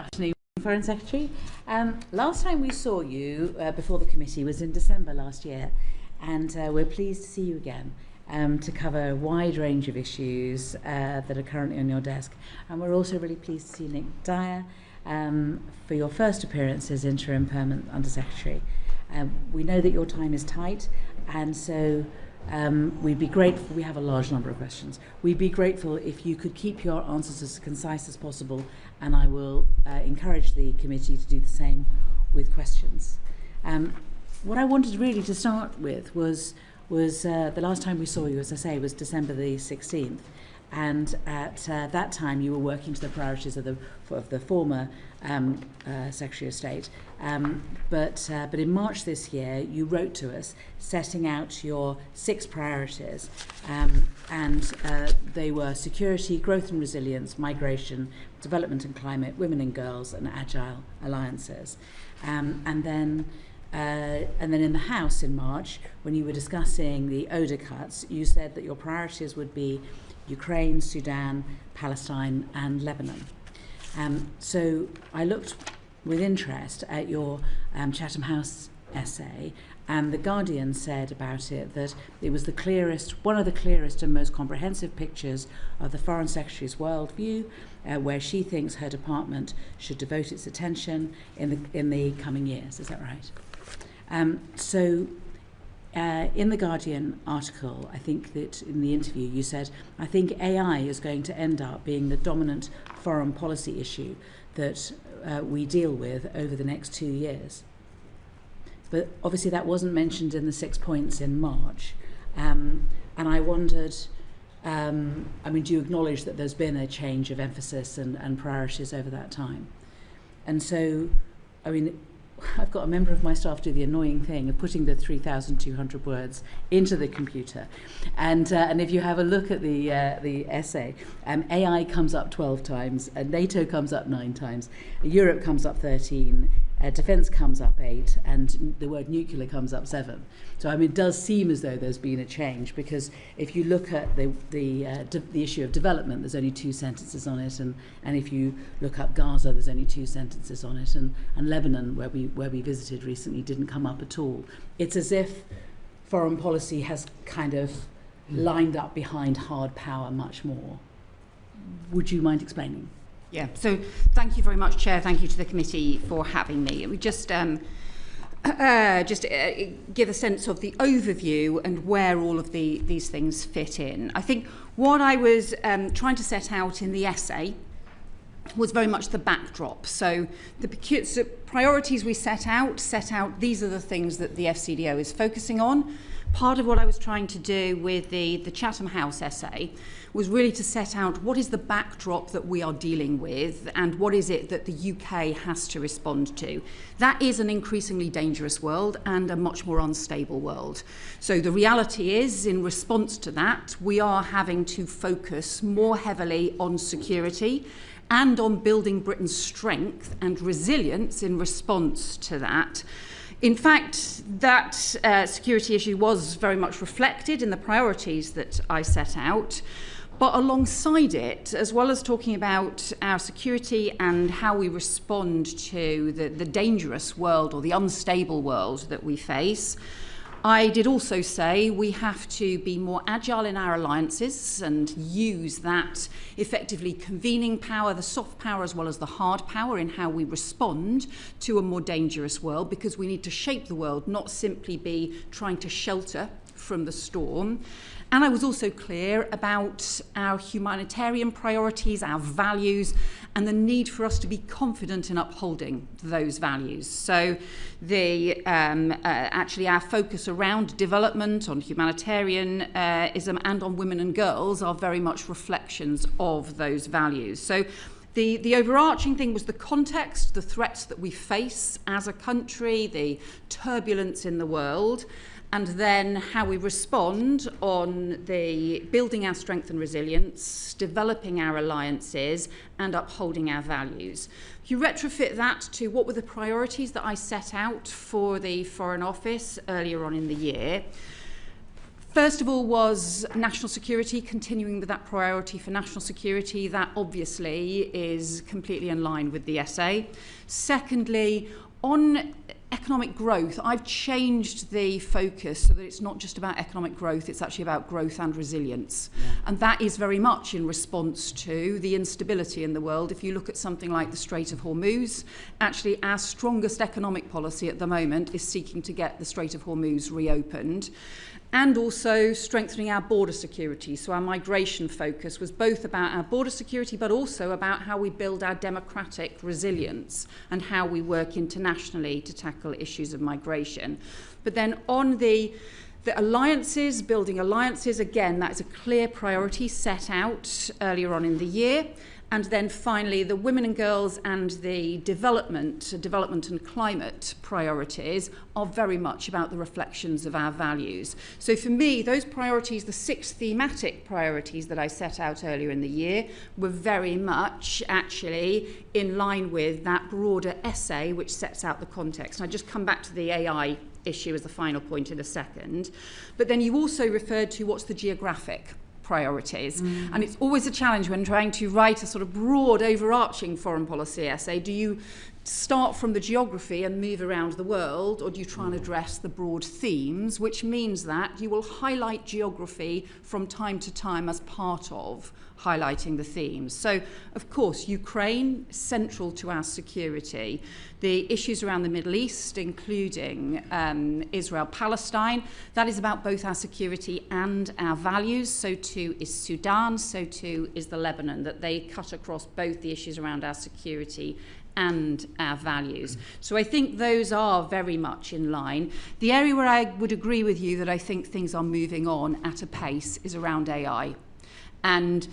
Afternoon, Foreign Secretary. Last time we saw you before the committee was in December last year, and we're pleased to see you again to cover a wide range of issues that are currently on your desk. And we're also really pleased to see Nick Dyer for your first appearance as Interim Permanent Under-Secretary. We know that your time is tight, and so we'd be grateful. We have a large number of questions. We'd be grateful if you could keep your answers as concise as possible, and I will encourage the committee to do the same with questions. What I wanted really to start with was the last time we saw you, as I say, was December the 16th, and at that time you were working to the priorities of the former Secretary of State. But in March this year, you wrote to us setting out your 6 priorities, and they were security, growth and resilience, migration, development and climate, women and girls, and agile alliances. And then in the House in March, when you were discussing the ODA cuts, you said that your priorities would be Ukraine, Sudan, Palestine, and Lebanon. So I looked with interest at your Chatham House essay, and The Guardian said about it that it was one of the clearest and most comprehensive pictures of the Foreign Secretary's worldview, where she thinks her department should devote its attention in the coming years. Is that right? In the Guardian article, I think that in the interview you said, I think AI is going to end up being the dominant foreign policy issue that we deal with over the next 2 years. But obviously that wasn't mentioned in the 6 points in March. And I wondered, do you acknowledge that there's been a change of emphasis and priorities over that time? And so, I've got a member of my staff do the annoying thing of putting the 3,200 words into the computer, and if you have a look at the essay, AI comes up 12 times, NATO comes up 9 times, Europe comes up 13, defence comes up 8, and the word nuclear comes up 7. So it does seem as though there's been a change, because if you look at the issue of development, there's only 2 sentences on it, and if you look up Gaza, there's only 2 sentences on it, and Lebanon, where we visited recently, didn't come up at all. It's as if foreign policy has kind of lined up behind hard power much more. Would you mind explaining? Yeah, so thank you very much, Chair. Thank you to the committee for having me. We just give a sense of the overview and where all of these things fit in. I think what I was trying to set out in the essay was very much the backdrop. So the priorities we set out, these are the things that the FCDO is focusing on. Part of what I was trying to do with the Chatham House essay was really to set out what is the backdrop that we are dealing with and what is it that the UK has to respond to. That is an increasingly dangerous world and a much more unstable world. So the reality is, in response to that, we are having to focus more heavily on security and on building Britain's strength and resilience in response to that. In fact, that security issue was very much reflected in the priorities that I set out. But alongside it, as well as talking about our security and how we respond to the dangerous world or the unstable world that we face, I did also say we have to be more agile in our alliances and use that effectively convening power, the soft power as well as the hard power, in how we respond to a more dangerous world, because we need to shape the world, not simply be trying to shelter from the storm. And I was also clear about our humanitarian priorities, our values, and the need for us to be confident in upholding those values. So actually our focus around development, on humanitarianism and on women and girls are very much reflections of those values. So the overarching thing was the context, the threats that we face as a country, the turbulence in the world, and then how we respond on the building our strength and resilience, developing our alliances, and upholding our values. If you retrofit that to what were the priorities that I set out for the Foreign Office earlier on in the year, First of all was national security, continuing with that priority for national security. That obviously is completely in line with the essay. Secondly, on economic growth, I've changed the focus so that it's not just about economic growth, it's actually about growth and resilience. Yeah. And that is very much in response to the instability in the world. If you look at something like the Strait of Hormuz, actually our strongest economic policy at the moment is seeking to get the Strait of Hormuz reopened. And also strengthening our border security. So our migration focus was both about our border security, but also about how we build our democratic resilience and how we work internationally to tackle issues of migration. But then on the alliances, building alliances, again, that is a clear priority set out earlier on in the year. And then finally, the women and girls and the development and climate priorities are very much about the reflections of our values. So for me, those priorities, the 6 thematic priorities that I set out earlier in the year, were very much actually in line with that broader essay which sets out the context. And I just come back to the AI issue as the final point in a second. But then you also referred to what's the geographic priorities. And it's always a challenge when trying to write a sort of broad, overarching foreign policy essay. Do you start from the geography and move around the world, or do you try and address the broad themes, which means that you will highlight geography from time to time as part of highlighting the themes. So, of course, Ukraine, central to our security. The issues around the Middle East, including Israel-Palestine, that is about both our security and our values. So too is Sudan, so too is the Lebanon, that they cut across both the issues around our security and our values. So I think those are very much in line. The area where I would agree with you that I think things are moving on at a pace is around AI. And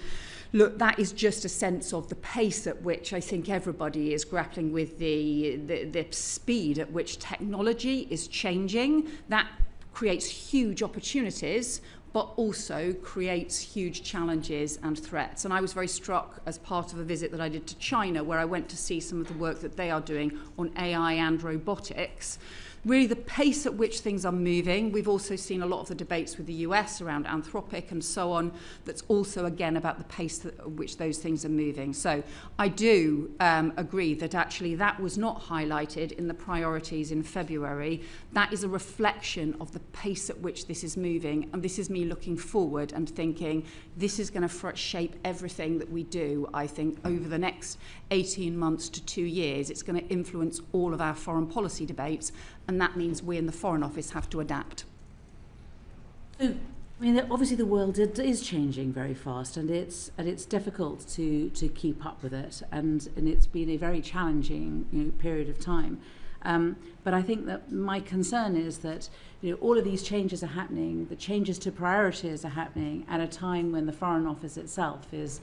look, that is just a sense of the pace at which I think everybody is grappling with the speed at which technology is changing. That creates huge opportunities, but also creates huge challenges and threats. And I was very struck as part of a visit that I did to China, where I went to see some of the work that they are doing on AI and robotics. Really the pace at which things are moving. We've also seen a lot of the debates with the US around Anthropic and so on. That's also, again, about the pace at which those things are moving. So I do agree that actually that was not highlighted in the priorities in February. That is a reflection of the pace at which this is moving. And this is me looking forward and thinking this is going to shape everything that we do, I think, over the next 18 months to 2 years. It's going to influence all of our foreign policy debates. And that means we in the Foreign Office have to adapt. So, I mean, obviously the world is changing very fast, and it's difficult to keep up with it, and it's been a very challenging period of time. But I think that my concern is that all of these changes are happening. The changes to priorities are happening at a time when the Foreign Office itself is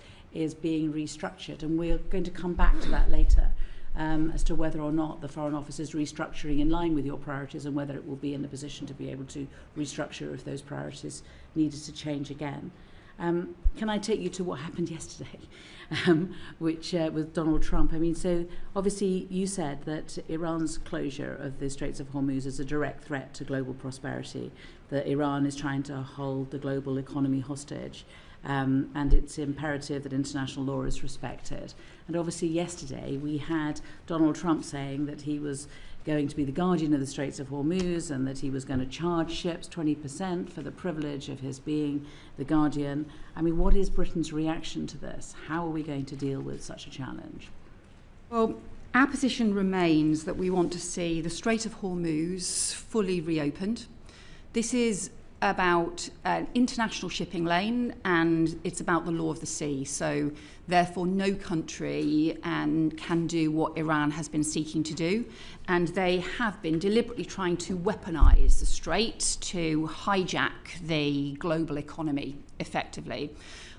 being restructured, and we're going to come back to that later. As to whether or not the Foreign Office is restructuring in line with your priorities, and whether it will be in a position to be able to restructure if those priorities needed to change again. Can I take you to what happened yesterday, which with Donald Trump? I mean, so obviously you said that Iran's closure of the Straits of Hormuz is a direct threat to global prosperity, that Iran is trying to hold the global economy hostage. And it's imperative that international law is respected. And obviously yesterday we had Donald Trump saying that he was going to be the guardian of the Straits of Hormuz, and that he was going to charge ships 20% for the privilege of his being the guardian. I mean, what is Britain's reaction to this? How are we going to deal with such a challenge? Well, our position remains that we want to see the Strait of Hormuz fully reopened. This is about an international shipping lane, and it's about the law of the sea. So therefore no country can do what Iran has been seeking to do, and they have been deliberately trying to weaponize the strait to hijack the global economy effectively.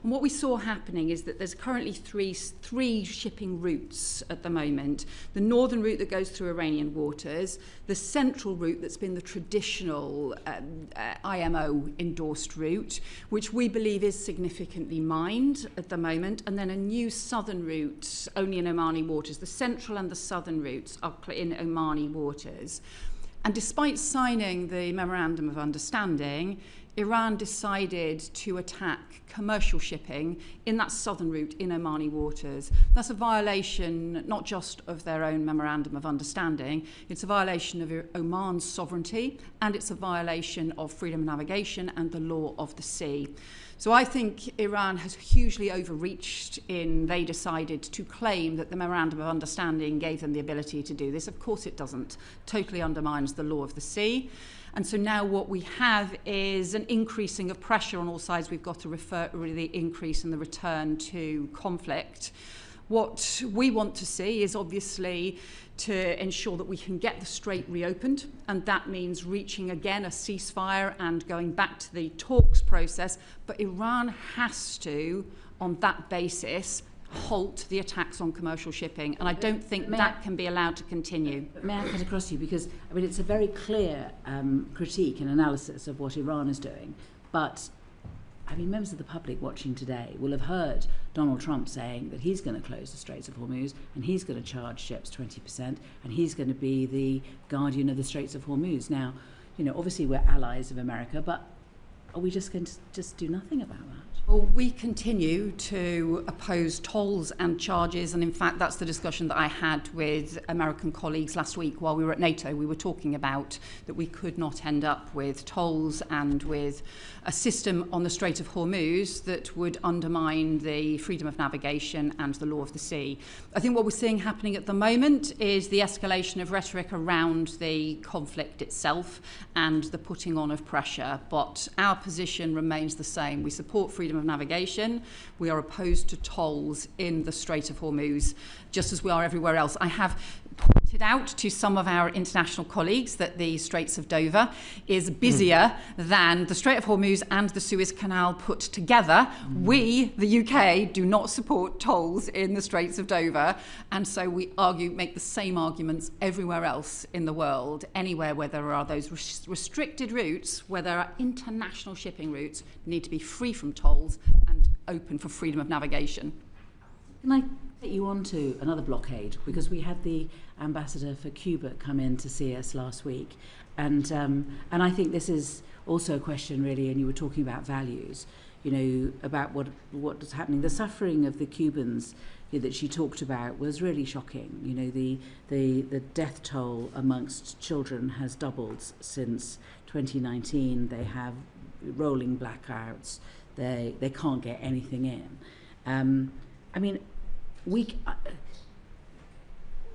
And what we saw happening is that there's currently three shipping routes at the moment. The northern route that goes through Iranian waters, the central route that's been the traditional IMO endorsed route, which we believe is significantly mined at the moment, and then a new southern route only in Omani waters. The central and the southern routes are in Omani waters. And despite signing the Memorandum of Understanding, Iran decided to attack commercial shipping in that southern route in Omani waters. That's a violation not just of their own memorandum of understanding, it's a violation of Oman's sovereignty, and it's a violation of freedom of navigation and the law of the sea. So I think Iran has hugely overreached in they decided to claim that the memorandum of understanding gave them the ability to do this. Of course it doesn't. Totally undermines the law of the sea. And so now what we have is an increasing of pressure on all sides. We've got to refer to the increase in the return to conflict. What we want to see is obviously to ensure that we can get the strait reopened, and that means reaching again a ceasefire and going back to the talks process. But Iran has to, on that basis, halt the attacks on commercial shipping, and I don't think that can be allowed to continue. May I cut across you? Because I mean, it's a very clear critique and analysis of what Iran is doing, but I mean, members of the public watching today will have heard Donald Trump saying that he's going to close the Straits of Hormuz and he's going to charge ships 20% and he's going to be the guardian of the Straits of Hormuz. Now, you know, obviously we're allies of America, but are we just going to just do nothing about that? Well, we continue to oppose tolls and charges, and in fact that's the discussion that I had with American colleagues last week while we were at NATO. We were talking about that we could not end up with tolls and with a system on the Strait of Hormuz that would undermine the freedom of navigation and the law of the sea. I think what we're seeing happening at the moment is the escalation of rhetoric around the conflict itself and the putting on of pressure, but our position remains the same. We support freedom of navigation. We are opposed to tolls in the Strait of Hormuz, just as we are everywhere else. I have pointed out to some of our international colleagues that the Straits of Dover is busier than the Strait of Hormuz and the Suez Canal put together. We, the UK, do not support tolls in the Straits of Dover, and so we make the same arguments everywhere else in the world. Anywhere where there are those restricted routes, where there are international shipping routes, need to be free from tolls and open for freedom of navigation. Can I take you on to another blockade? Because we had the ambassador for Cuba come in to see us last week, and I think this is also a question really, and you were talking about values, you know, about what is happening. The suffering of the Cubans that she talked about was really shocking. You know, the death toll amongst children has doubled since 2019. They have rolling blackouts. They can't get anything in. I mean,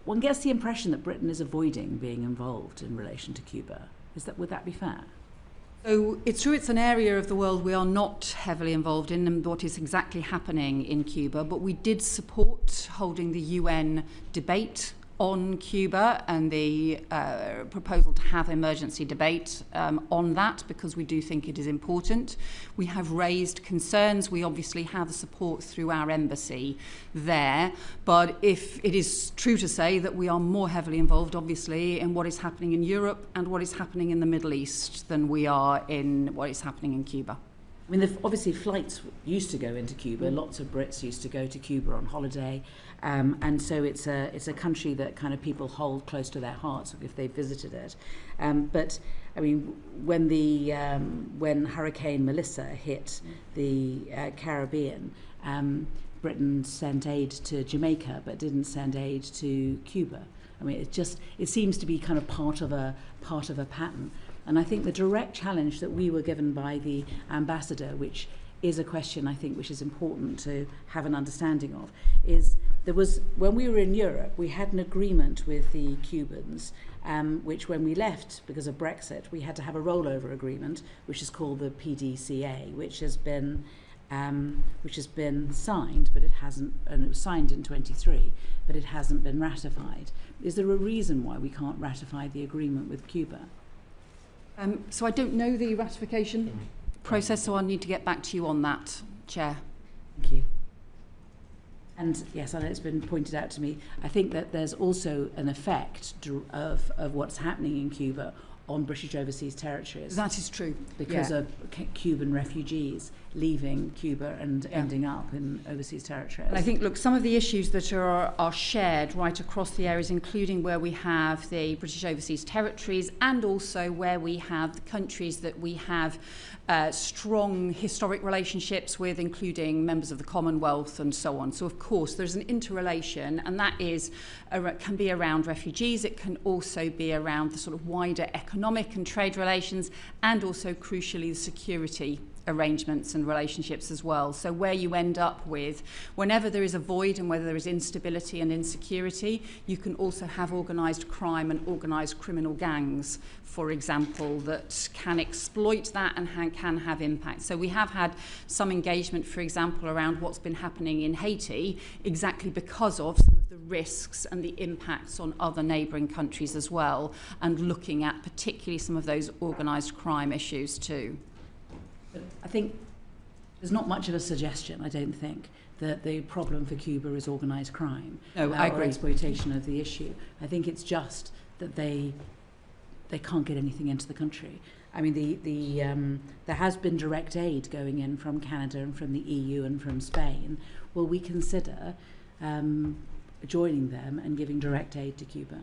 one gets the impression that Britain is avoiding being involved in relation to Cuba. Would that be fair? So it's true it's an area of the world we are not heavily involved in and what is exactly happening in Cuba, but we did support holding the UN debate on Cuba and the proposal to have emergency debate on that, because we do think it is important. We have raised concerns. We obviously have support through our embassy there, but if it is true to say that we are more heavily involved, obviously, in what is happening in Europe and what is happening in the Middle East than we are in what is happening in Cuba. I mean, obviously flights used to go into Cuba. Lots of Brits used to go to Cuba on holiday, and so it's a country that kind of people hold close to their hearts if they visited it. But I mean, when Hurricane Melissa hit the Caribbean, Britain sent aid to Jamaica, but didn't send aid to Cuba. I mean, it seems to be kind of part of a pattern. And I think the direct challenge that we were given by the ambassador, which is a question I think which is important to have an understanding of, is when we were in Europe, we had an agreement with the Cubans, which when we left because of Brexit, we had to have a rollover agreement, which is called the PDCA, which has been signed, but it hasn't, and it was signed in 23, but it hasn't been ratified. Is there a reason why we can't ratify the agreement with Cuba? So I don't know the ratification process, so I'll need to get back to you on that, Chair. Thank you. And yes, I know it's been pointed out to me, I think that there's also an effect of what's happening in Cuba on British overseas territories. That is true. Because of Cuban refugees leaving Cuba and ending up in overseas territories. And I think, look, some of the issues that are shared right across the areas, including where we have the British overseas territories and also where we have the countries that we have strong historic relationships with, including members of the Commonwealth and so on. So, of course, there's an interrelation, and that can be around refugees. It can also be around the sort of wider economic and trade relations, and also, crucially, the security arrangements and relationships as well. So where you end up with, whenever there is a void and whether there is instability and insecurity, you can also have organised crime and organised criminal gangs, for example, that can exploit that and can have impact. So we have had some engagement, for example, around what's been happening in Haiti, exactly because of some of the risks and the impacts on other neighbouring countries as well, and looking at particularly some of those organised crime issues too. I think there's not much of a suggestion, I don't think, that the problem for Cuba is organised crime. No, I agree. Or exploitation of the issue. I think it's just that they can't get anything into the country. I mean, there has been direct aid going in from Canada and from the EU and from Spain. Will we consider joining them and giving direct aid to Cuba?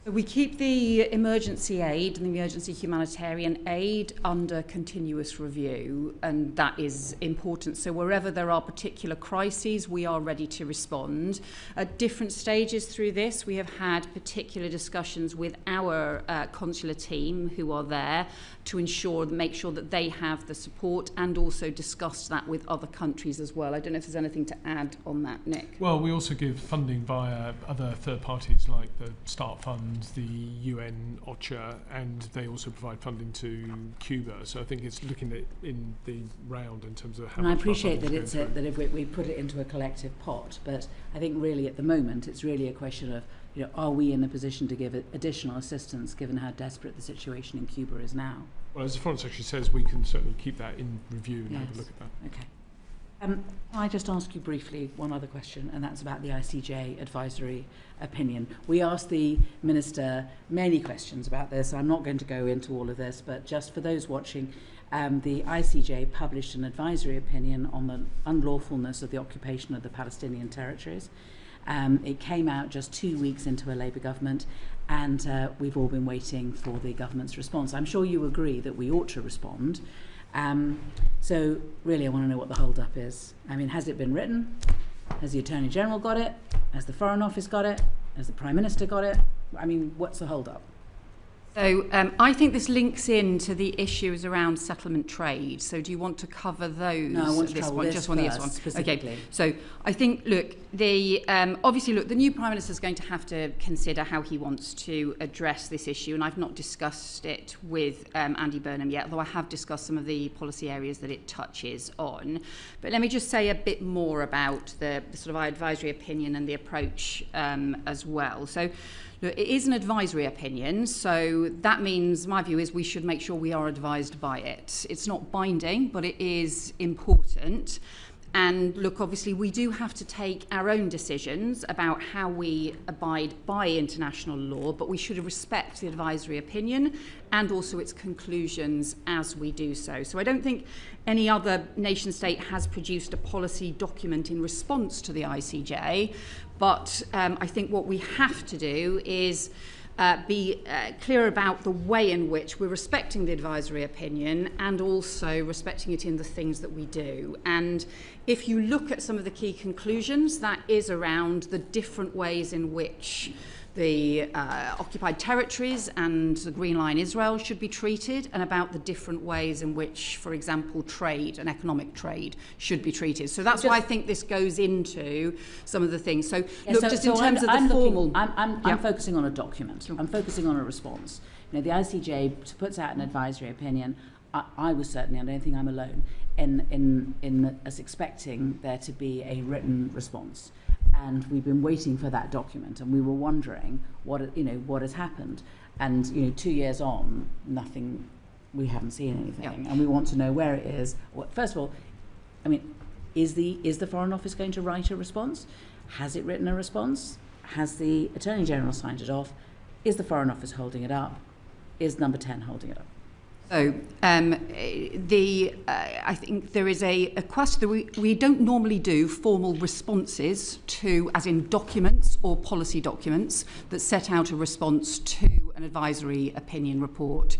We keep the emergency aid and the emergency humanitarian aid under continuous review, and that is important. So wherever there are particular crises, we are ready to respond. At different stages through this, we have had particular discussions with our consular team who are there to make sure that they have the support, and also discuss that with other countries as well. I don't know if there's anything to add on that, Nick. Well, we also give funding via other third parties like the START Fund, the UN, OCHA, and they also provide funding to Cuba. So I think it's looking at in the round in terms of how. And I appreciate that that if we put it into a collective pot, but I think really at the moment it's really a question of, are we in a position to give additional assistance given how desperate the situation in Cuba is now? Well, as the Foreign Secretary says, we can certainly keep that in review and have a look at that. Okay. Can I just ask you briefly one other question, and that's about the ICJ advisory opinion. We asked the Minister many questions about this. I'm not going to go into all of this, but just for those watching, the ICJ published an advisory opinion on the unlawfulness of the occupation of the Palestinian territories. It came out just 2 weeks into a Labour government, and we've all been waiting for the government's response. I'm sure you agree that we ought to respond. So really I want to know what the hold-up is. I mean, has it been written? Has the Attorney General got it? Has the Foreign Office got it? Has the Prime Minister got it? I mean, what's the hold-up? So I think this links into the issues around settlement trade. So do you want to cover those? No, I want to this cover one, this just on this one. Specifically. Okay. So I think, look, obviously, the new Prime Minister is going to have to consider how he wants to address this issue, and I've not discussed it with Andy Burnham yet, although I have discussed some of the policy areas that it touches on. But let me just say a bit more about the sort of advisory opinion and the approach as well. So. Look, it is an advisory opinion, so that means, my view is, we should make sure we are advised by it. It's not binding, but it is important. And look, obviously, we do have to take our own decisions about how we abide by international law, but we should respect the advisory opinion and also its conclusions as we do so. So I don't think any other nation state has produced a policy document in response to the ICJ, but I think what we have to do is be clear about the way in which we're respecting the advisory opinion and also respecting it in the things that we do. And if you look at some of the key conclusions, that is around the different ways in which the occupied territories and the Green Line Israel should be treated, and about the different ways in which, for example, trade and economic trade should be treated. So that's why I think this goes into some of the things. So look, in terms of the formal... I'm focusing on a document. I'm focusing on a response. The ICJ puts out an advisory opinion. I was certainly, I don't think I'm alone, in us expecting there to be a written response. And we've been waiting for that document, and we were wondering what has happened. And 2 years on, nothing. We haven't seen anything, and we want to know where it is. First of all, I mean, is the Foreign Office going to write a response? Has it written a response? Has the Attorney General signed it off? Is the Foreign Office holding it up? Is Number 10 holding it up? So I think there is a question that we don't normally do formal responses to, as in documents or policy documents that set out a response to an advisory opinion report.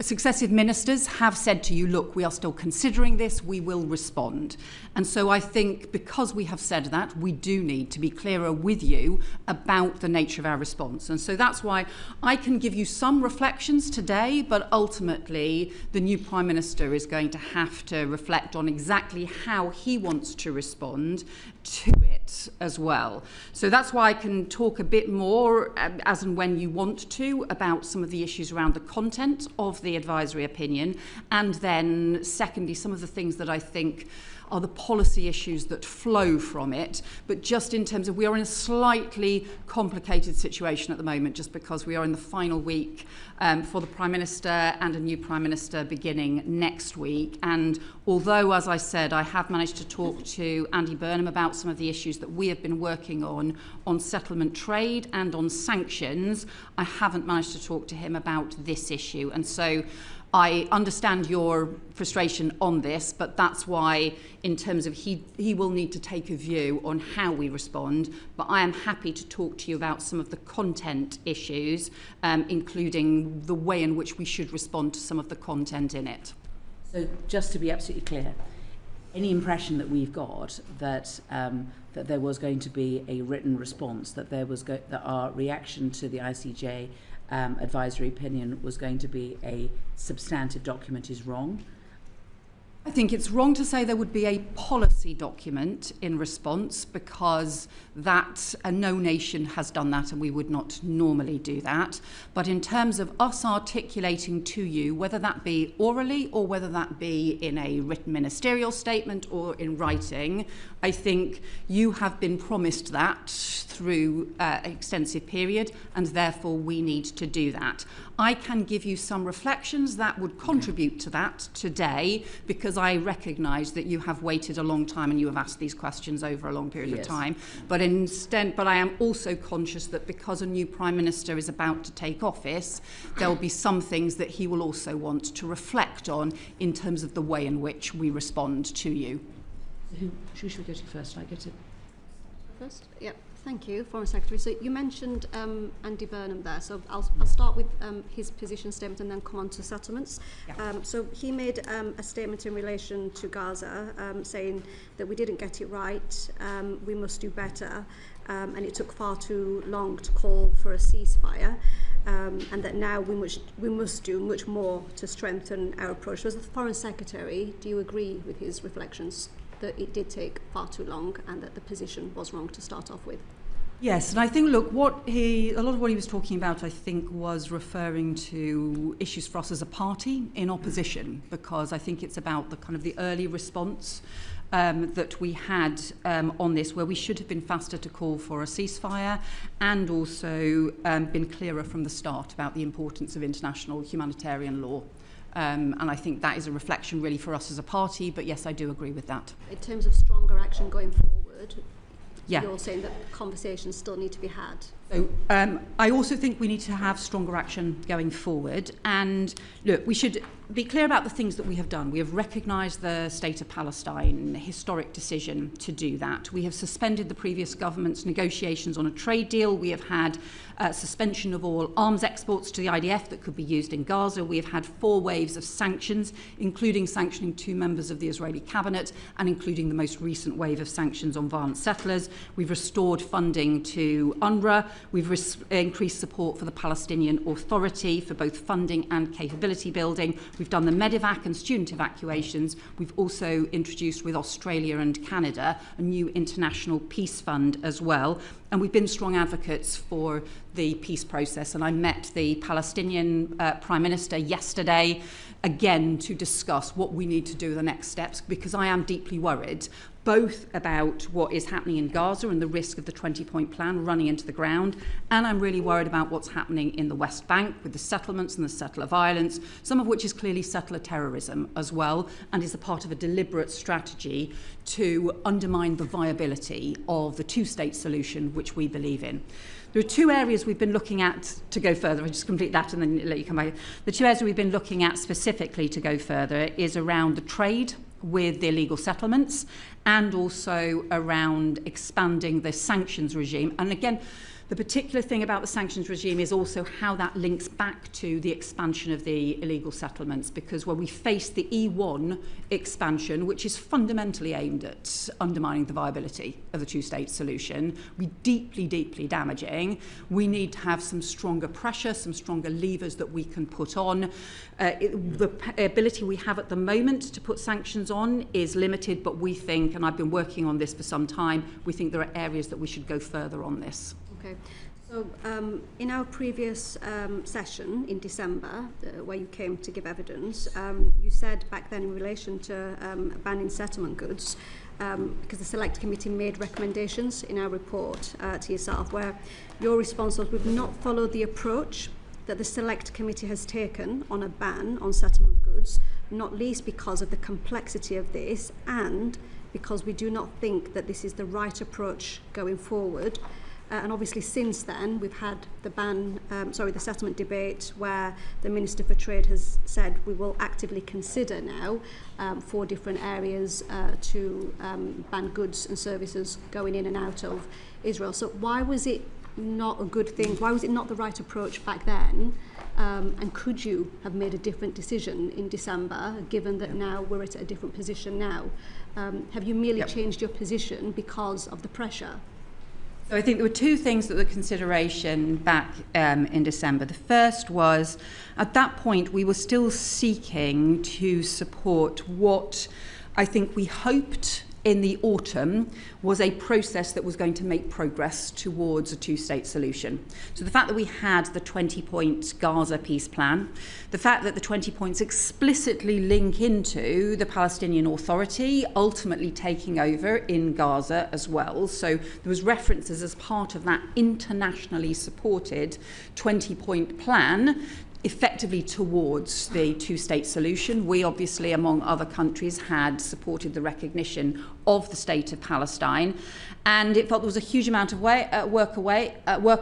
successive ministers have said to you, look, we are still considering this, we will respond. And so I think because we have said that, we do need to be clearer with you about the nature of our response. And so that's why I can give you some reflections today, but ultimately the new Prime Minister is going to have to reflect on exactly how he wants to respond to it as well. So that's why I can talk a bit more as and when you want to about some of the issues around the content of the advisory opinion, and then secondly some of the things that I think are the policy issues that flow from it. But just in terms of, we are in a slightly complicated situation at the moment, just because we are in the final week for the Prime Minister and a new Prime Minister beginning next week. And although, as I said, I have managed to talk to Andy Burnham about some of the issues that we have been working on settlement trade and on sanctions, I haven't managed to talk to him about this issue. And so I understand your frustration on this, but that's why, in terms of he will need to take a view on how we respond. But I am happy to talk to you about some of the content issues, including the way in which we should respond to some of the content in it. So just to be absolutely clear, any impression that we've got that that there was going to be a written response, that there was that our reaction to the ICJ advisory opinion was going to be a substantive document is wrong? I think it's wrong to say there would be a policy document in response, because that no nation has done that and we would not normally do that. But in terms of us articulating to you, whether that be orally or whether that be in a written ministerial statement or in writing, I think you have been promised that through an extensive period, and therefore we need to do that. I can give you some reflections that would contribute to that today, because I recognise that you have waited a long time and you have asked these questions over a long period of time. But I am also conscious that because a new Prime Minister is about to take office, there will be some things that he will also want to reflect on in terms of the way in which we respond to you. Who should we go to first? I go to first? Yeah. Thank you, Foreign Secretary. So you mentioned Andy Burnham there, so I'll start with his position statement and then come on to settlements. Yeah. So he made a statement in relation to Gaza, saying that we didn't get it right, we must do better, and it took far too long to call for a ceasefire, and that now we must do much more to strengthen our approach. So as the Foreign Secretary, do you agree with his reflections that it did take far too long and that the position was wrong to start off with? Yes, and I think, look, a lot of what he was talking about, I think, was referring to issues for us as a party in opposition, because I think it's about the kind of the early response that we had on this, where we should have been faster to call for a ceasefire, and also been clearer from the start about the importance of international humanitarian law. And I think that is a reflection really for us as a party, but yes, I do agree with that. In terms of stronger action going forward, yeah. You're saying that conversations still need to be had. So I also think we need to have stronger action going forward. And look, we should be clear about the things that we have done. We have recognised the state of Palestine, a historic decision to do that. We have suspended the previous government's negotiations on a trade deal. We have had suspension of all arms exports to the IDF that could be used in Gaza. We have had 4 waves of sanctions, including sanctioning 2 members of the Israeli cabinet, and including the most recent wave of sanctions on violent settlers. We've restored funding to UNRWA. We've increased support for the Palestinian Authority for both funding and capability building. We've done the Medivac and student evacuations. We've also introduced with Australia and Canada a new international peace fund as well. And we've been strong advocates for the peace process. And I met the Palestinian Prime Minister yesterday, again, to discuss what we need to do the next steps, because I am deeply worried both about what is happening in Gaza and the risk of the 20-point plan running into the ground, and I'm really worried about what's happening in the West Bank with the settlements and the settler violence, some of which is clearly settler terrorism as well, and is a part of a deliberate strategy to undermine the viability of the two-state solution which we believe in. There are 2 areas we've been looking at to go further. I'll just complete that and then let you come back. The 2 areas we've been looking at specifically to go further is around the trade with the illegal settlements, and also around expanding the sanctions regime. And again, The particular thing about the sanctions regime is also how that links back to the expansion of the illegal settlements, because when we face the E1 expansion, which is fundamentally aimed at undermining the viability of the two-state solution, be deeply, deeply damaging. We need to have some stronger pressure, some stronger levers that we can put on. The ability we have at the moment to put sanctions on is limited, but we think, and I've been working on this for some time, we think there are areas that we should go further on this. Okay. So in our previous session in December, where you came to give evidence, you said back then in relation to banning settlement goods, because the Select Committee made recommendations in our report to yourself, where your response was, we've not followed the approach that the Select Committee has taken on a ban on settlement goods, not least because of the complexity of this and because we do not think that this is the right approach going forward. And obviously since then we've had the settlement debate where the Minister for Trade has said we will actively consider now 4 different areas to ban goods and services going in and out of Israel. So why was it not a good thing? Why was it not the right approach back then? And could you have made a different decision in December, given that now we're at a different position now? Have you merely changed your position because of the pressure? So I think there were 2 things that were consideration back in December. The first was, at that point, we were still seeking to support what I think we hoped in the autumn was a process that was going to make progress towards a two-state solution. So the fact that we had the 20-point Gaza peace plan, the fact that the 20 points explicitly link into the Palestinian Authority ultimately taking over in Gaza as well. So there was references as part of that internationally supported 20-point plan effectively towards the two-state solution. We obviously, among other countries, had supported the recognition of the state of Palestine, and it felt there was a huge amount of work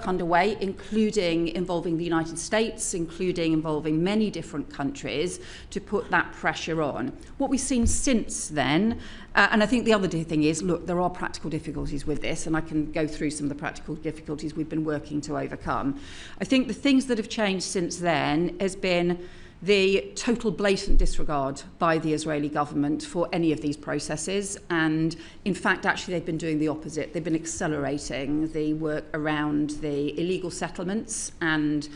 underway, including involving the United States, including involving many different countries, to put that pressure on. What we've seen since then, and I think the other thing is, look, there are practical difficulties with this, and I can go through some of the practical difficulties we've been working to overcome. I think the things that have changed since then has been the total blatant disregard by the Israeli government for any of these processes, and in fact actually they've been doing the opposite. They've been accelerating the work around the illegal settlements and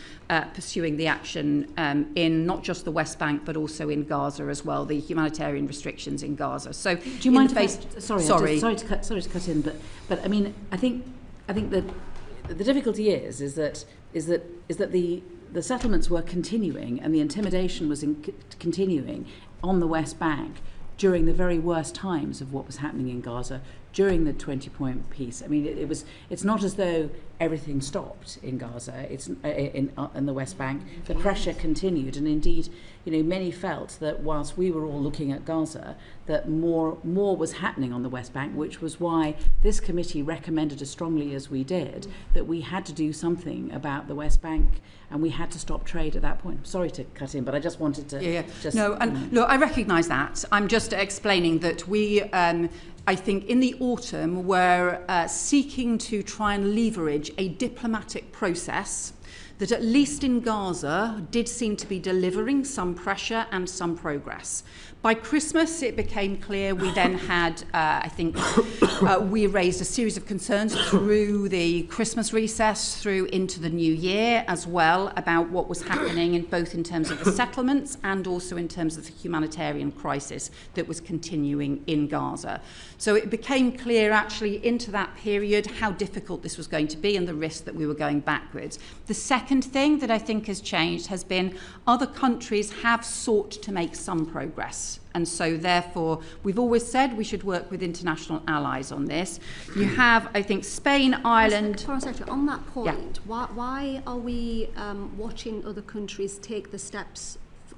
pursuing the action in not just the West Bank but also in Gaza as well, the humanitarian restrictions in Gaza. So do you mind sorry to cut in, but I mean I think that the difficulty is that the settlements were continuing and the intimidation was continuing on the West Bank during the very worst times of what was happening in Gaza during the 20-point peace. I mean, it's not as though everything stopped in Gaza. It's in the West Bank. The pressure continued, and indeed, many felt that whilst we were all looking at Gaza, that more was happening on the West Bank, which was why this committee recommended as strongly as we did that we had to do something about the West Bank, and we had to stop trade at that point. I'm sorry to cut in, but I just wanted to. Look, I recognise that. I'm just explaining that we. I think in the autumn we're seeking to try and leverage a diplomatic process that at least in Gaza did seem to be delivering some pressure and some progress. By Christmas it became clear we then had, we raised a series of concerns through the Christmas recess through into the new year as well about what was happening in both in terms of the settlements and also in terms of the humanitarian crisis that was continuing in Gaza. So it became clear actually into that period how difficult this was going to be and the risk that we were going backwards. The second thing that I think has changed has been other countries have sought to make some progress. And so, therefore, we've always said we should work with international allies on this. You have, I think, Spain, Ireland... On that point, why are we watching other countries take the steps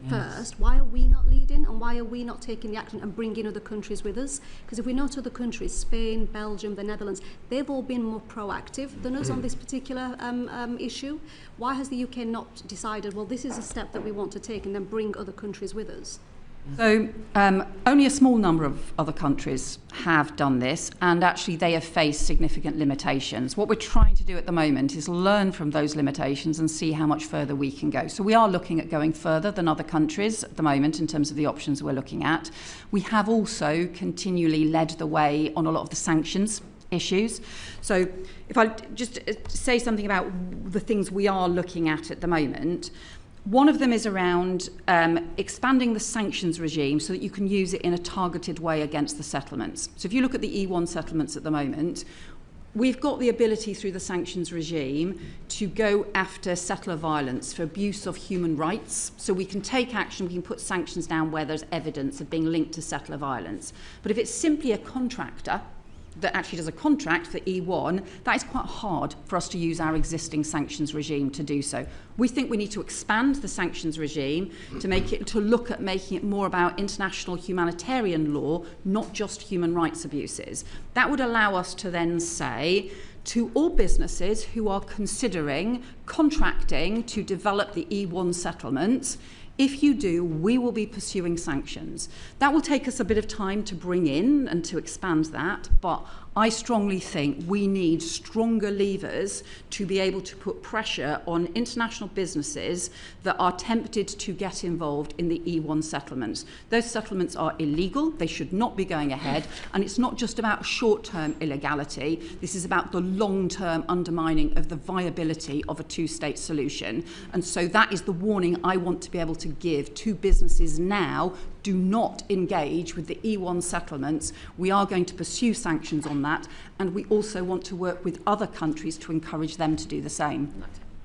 first? Why are we not leading, and why are we not taking the action and bringing other countries with us? Because if we note other countries, Spain, Belgium, the Netherlands, they've all been more proactive than us on this particular issue. Why has the UK not decided, well, this is a step that we want to take, and then bring other countries with us? So only a small number of other countries have done this, and actually they have faced significant limitations. What we're trying to do at the moment is learn from those limitations and see how much further we can go. So we are looking at going further than other countries at the moment in terms of the options we're looking at. We have also continually led the way on a lot of the sanctions issues. So if I just say something about the things we are looking at the moment, one of them is around expanding the sanctions regime so that you can use it in a targeted way against the settlements. So if you look at the E1 settlements at the moment, we've got the ability through the sanctions regime to go after settler violence for abuse of human rights. So we can take action, we can put sanctions down where there's evidence of being linked to settler violence. But if it's simply a contractor that actually does a contract for E1, that is quite hard for us to use our existing sanctions regime to do so. We think we need to expand the sanctions regime to look at making it more about international humanitarian law, not just human rights abuses. That would allow us to then say to all businesses who are considering contracting to develop the E1 settlements, if you do, we will be pursuing sanctions. That will take us a bit of time to bring in and to expand that, but I strongly think we need stronger levers to be able to put pressure on international businesses that are tempted to get involved in the E1 settlements. Those settlements are illegal, they should not be going ahead, and it's not just about short-term illegality, this is about the long-term undermining of the viability of a two-state solution. And so that is the warning I want to be able to give to businesses now. Do not engage with the E1 settlements. We are going to pursue sanctions on that, and we also want to work with other countries to encourage them to do the same.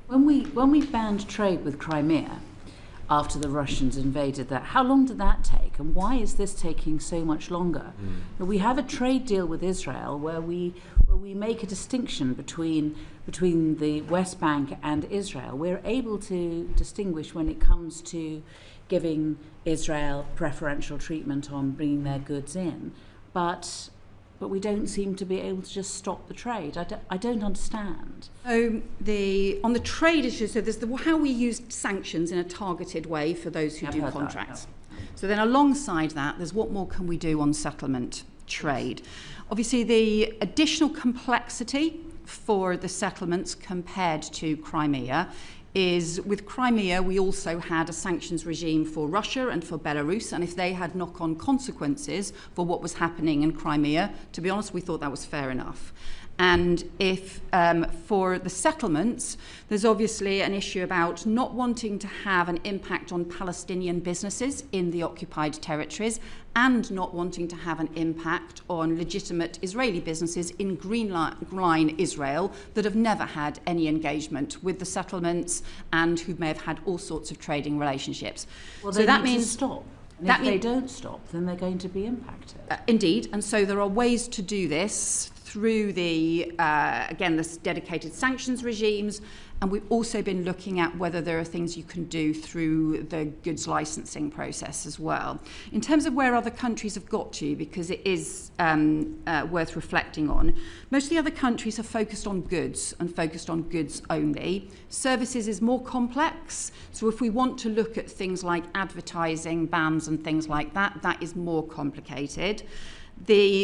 When we banned trade with Crimea after the Russians invaded that, how long did that take, and why is this taking so much longer? We have a trade deal with Israel where we make a distinction between the West Bank and Israel. We're able to distinguish when it comes to giving Israel preferential treatment on bringing their goods in, but we don't seem to be able to just stop the trade. I don't understand. So on the trade issue, so there's how we use sanctions in a targeted way for those who do contracts. So then alongside that, there's what more can we do on settlement trade. Obviously, the additional complexity for the settlements compared to Crimea is with Crimea, we also had a sanctions regime for Russia and for Belarus, and if they had knock-on consequences for what was happening in Crimea, to be honest, we thought that was fair enough. And if for the settlements, there's obviously an issue about not wanting to have an impact on Palestinian businesses in the occupied territories and not wanting to have an impact on legitimate Israeli businesses in Green Line Israel that have never had any engagement with the settlements and who may have had all sorts of trading relationships. Well, so that means stop. And if they don't stop, then they're going to be impacted. Indeed, and so there are ways to do this through again, this dedicated sanctions regimes, and we've also been looking at whether there are things you can do through the goods licensing process as well. In terms of where other countries have got to, because it is worth reflecting on, most of the other countries are focused on goods and focused on goods only. Services is more complex, so if we want to look at things like advertising bans and things like that, that is more complicated.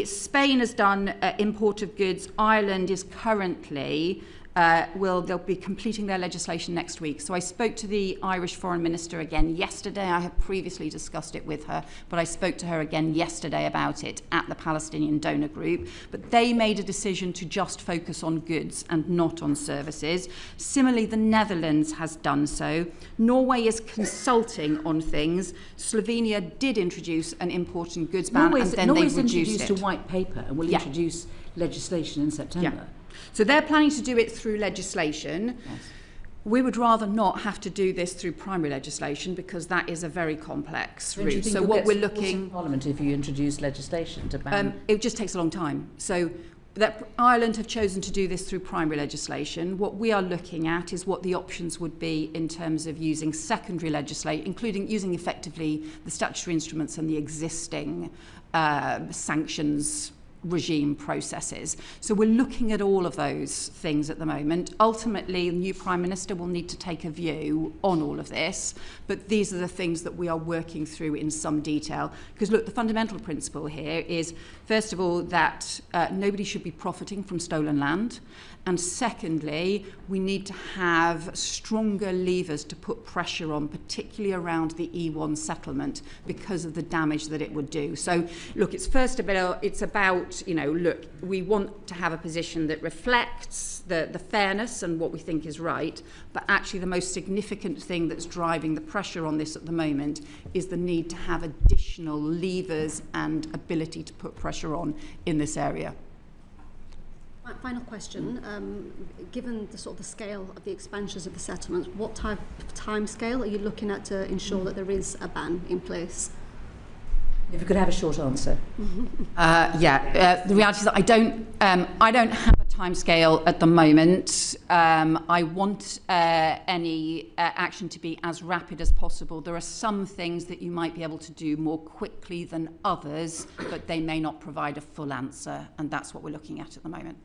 Spain has done import of goods. Ireland is currently they'll be completing their legislation next week. So I spoke to the Irish Foreign Minister again yesterday. I have previously discussed it with her, but I spoke to her again yesterday about it at the Palestinian Donor Group. But they made a decision to just focus on goods and not on services. Similarly, the Netherlands has done so. Norway is consulting on things. Slovenia did introduce an import and goods ban, and then they reduced it. Norway's introduced a white paper and will introduce legislation in September. Yeah. So they're planning to do it through legislation. Yes. We would rather not have to do this through primary legislation because that is a very complex route. So what we're looking... Parliament if you introduce legislation to ban... it just takes a long time. So that Ireland have chosen to do this through primary legislation. What we are looking at is what the options would be in terms of using secondary legislation, including using effectively the statutory instruments and the existing sanctions regime processes. So we're looking at all of those things at the moment. Ultimately, the new Prime Minister will need to take a view on all of this, but these are the things that we are working through in some detail. Because look, the fundamental principle here is, first of all, that nobody should be profiting from stolen land. And secondly, we need to have stronger levers to put pressure on, particularly around the E1 settlement, because of the damage that it would do. So, look, it's about, you know, look, we want to have a position that reflects the fairness and what we think is right, but actually the most significant thing that's driving the pressure on this at the moment is the need to have additional levers and ability to put pressure on in this area. Final question. Given the sort of the scale of the expansions of the settlements, what type of time scale are you looking at to ensure that there is a ban in place? If you could have a short answer. The reality is that I don't have a timescale at the moment. I want any action to be as rapid as possible. There are some things that you might be able to do more quickly than others, but they may not provide a full answer, and that's what we're looking at the moment.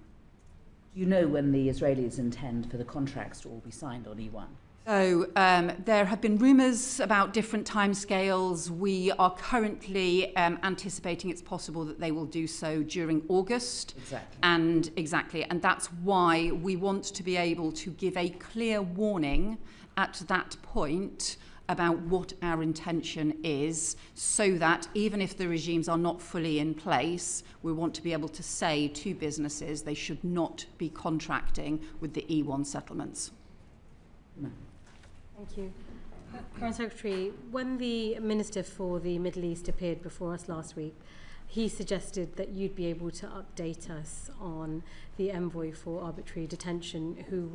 Do you know when the Israelis intend for the contracts to all be signed on E1? So there have been rumours about different timescales. We are currently anticipating it's possible that they will do so during August. Exactly. And that's why we want to be able to give a clear warning at that point about what our intention is, so that even if the regimes are not fully in place, we want to be able to say to businesses they should not be contracting with the E1 settlements. No. Thank you. Foreign Secretary, when the Minister for the Middle East appeared before us last week, he suggested that you'd be able to update us on the envoy for arbitrary detention, who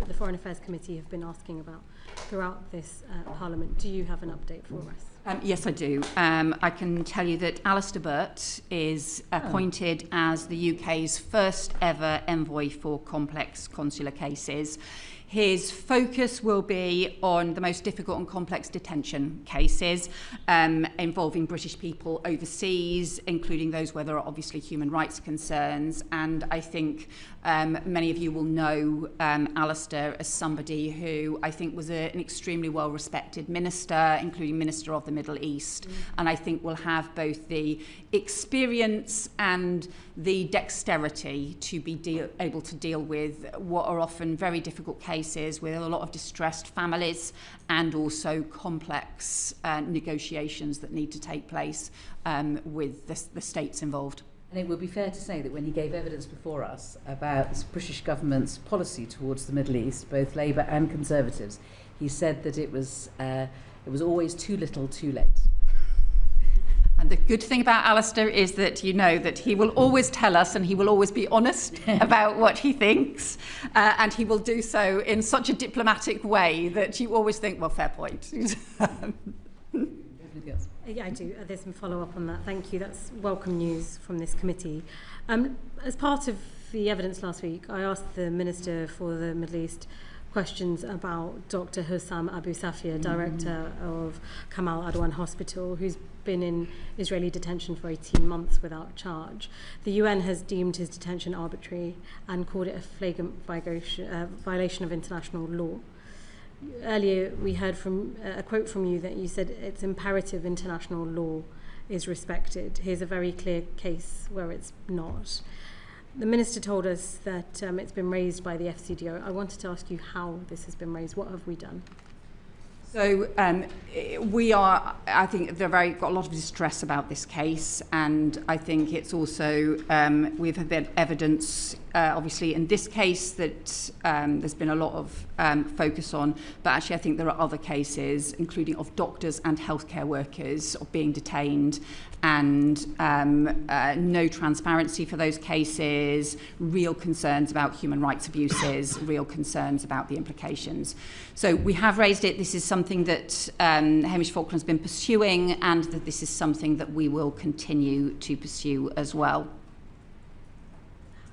the Foreign Affairs Committee, have been asking about throughout this Parliament. Do you have an update for us? Yes, I do. I can tell you that Alistair Burt is appointed as the UK's first ever envoy for complex consular cases. His focus will be on the most difficult and complex detention cases involving British people overseas, including those where there are obviously human rights concerns. And I think many of you will know Alistair as somebody who I think was an extremely well-respected minister, including Minister of the Middle East. And I think will have both the experience and the dexterity to be able to deal with what are often very difficult cases with a lot of distressed families, and also complex negotiations that need to take place with the states involved. And it would be fair to say that when he gave evidence before us about the British government's policy towards the Middle East, both Labour and Conservatives, he said that it was always too little, too late. And the good thing about Alistair is that you know that he will always tell us, and he will always be honest about what he thinks, and he will do so in such a diplomatic way that you always think, well, fair point. Yeah, I do. There's some follow-up on that. Thank you. That's welcome news from this committee. As part of the evidence last week, I asked the Minister for the Middle East questions about Dr. Hussam Abu Safia, director of Kamal Adwan Hospital, who's been in Israeli detention for 18 months without charge. The UN has deemed his detention arbitrary and called it a flagrant violation of international law. Earlier we heard from a quote from you that you said it's imperative international law is respected. Here's a very clear case where it's not. The Minister told us that it's been raised by the FCDO. I wanted to ask you how this has been raised. What have we done? So I think got a lot of distress about this case, and I think it's also, we've had evidence, obviously in this case, that there's been a lot of focus on, but actually I think there are other cases, including of doctors and healthcare workers being detained, and no transparency for those cases, real concerns about human rights abuses, real concerns about the implications. So we have raised it. This is something that Hamish Falkland has been pursuing, and that this is something that we will continue to pursue as well.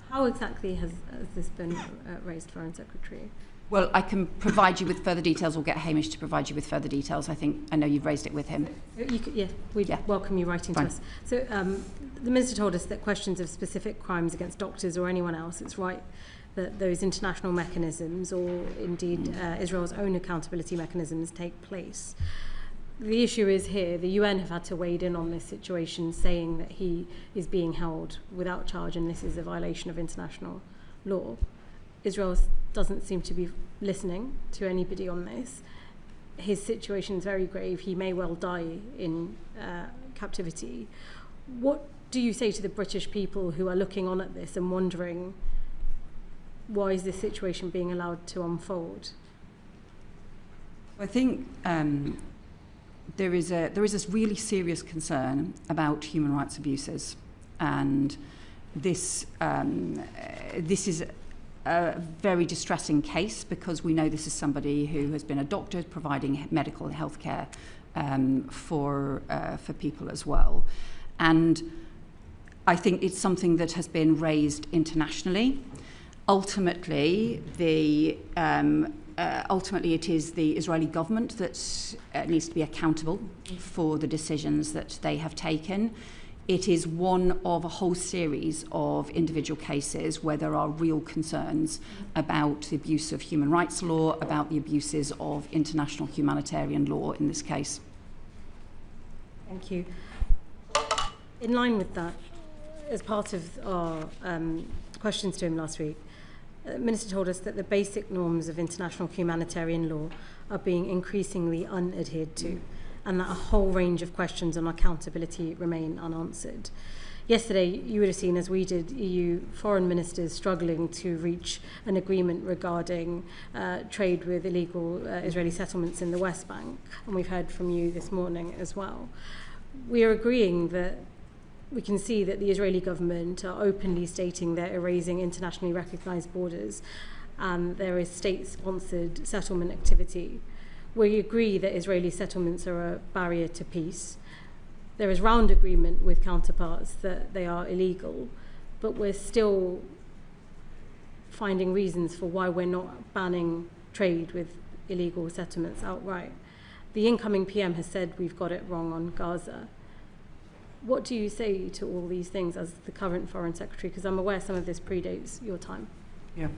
How exactly has this been raised, Foreign Secretary? Well, I can provide you with further details, or get Hamish to provide you with further details. I know you've raised it with him. We'd welcome you writing to us. So the Minister told us that questions of specific crimes against doctors or anyone else, it's right that those international mechanisms, or indeed Israel's own accountability mechanisms, take place. The issue is here, the UN have had to wade in on this situation, saying that he is being held without charge and this is a violation of international law. Israel doesn't seem to be listening to anybody on this. His situation is very grave. He may well die in captivity. What do you say to the British people who are looking on at this and wondering, why is this situation being allowed to unfold? I think there is this really serious concern about human rights abuses, and this is a very distressing case, because we know this is somebody who has been a doctor providing medical health care for people as well. And I think it's something that has been raised internationally. Ultimately, it is the Israeli government that needs to be accountable for the decisions that they have taken. It is one of a whole series of individual cases where there are real concerns about the abuse of human rights law, about the abuses of international humanitarian law in this case. Thank you. In line with that, as part of our questions to him last week, the Minister told us that the basic norms of international humanitarian law are being increasingly unadhered to, and that a whole range of questions on accountability remain unanswered. Yesterday, you would have seen, as we did, EU foreign ministers struggling to reach an agreement regarding trade with illegal Israeli settlements in the West Bank, and we've heard from you this morning as well. We are agreeing that we can see that the Israeli government are openly stating they're erasing internationally recognised borders, and there is state-sponsored settlement activity. We agree that Israeli settlements are a barrier to peace. There is round agreement with counterparts that they are illegal, but we're still finding reasons for why we're not banning trade with illegal settlements outright. The incoming PM has said we've got it wrong on Gaza. What do you say to all these things as the current Foreign Secretary? Because I'm aware some of this predates your time. Yeah.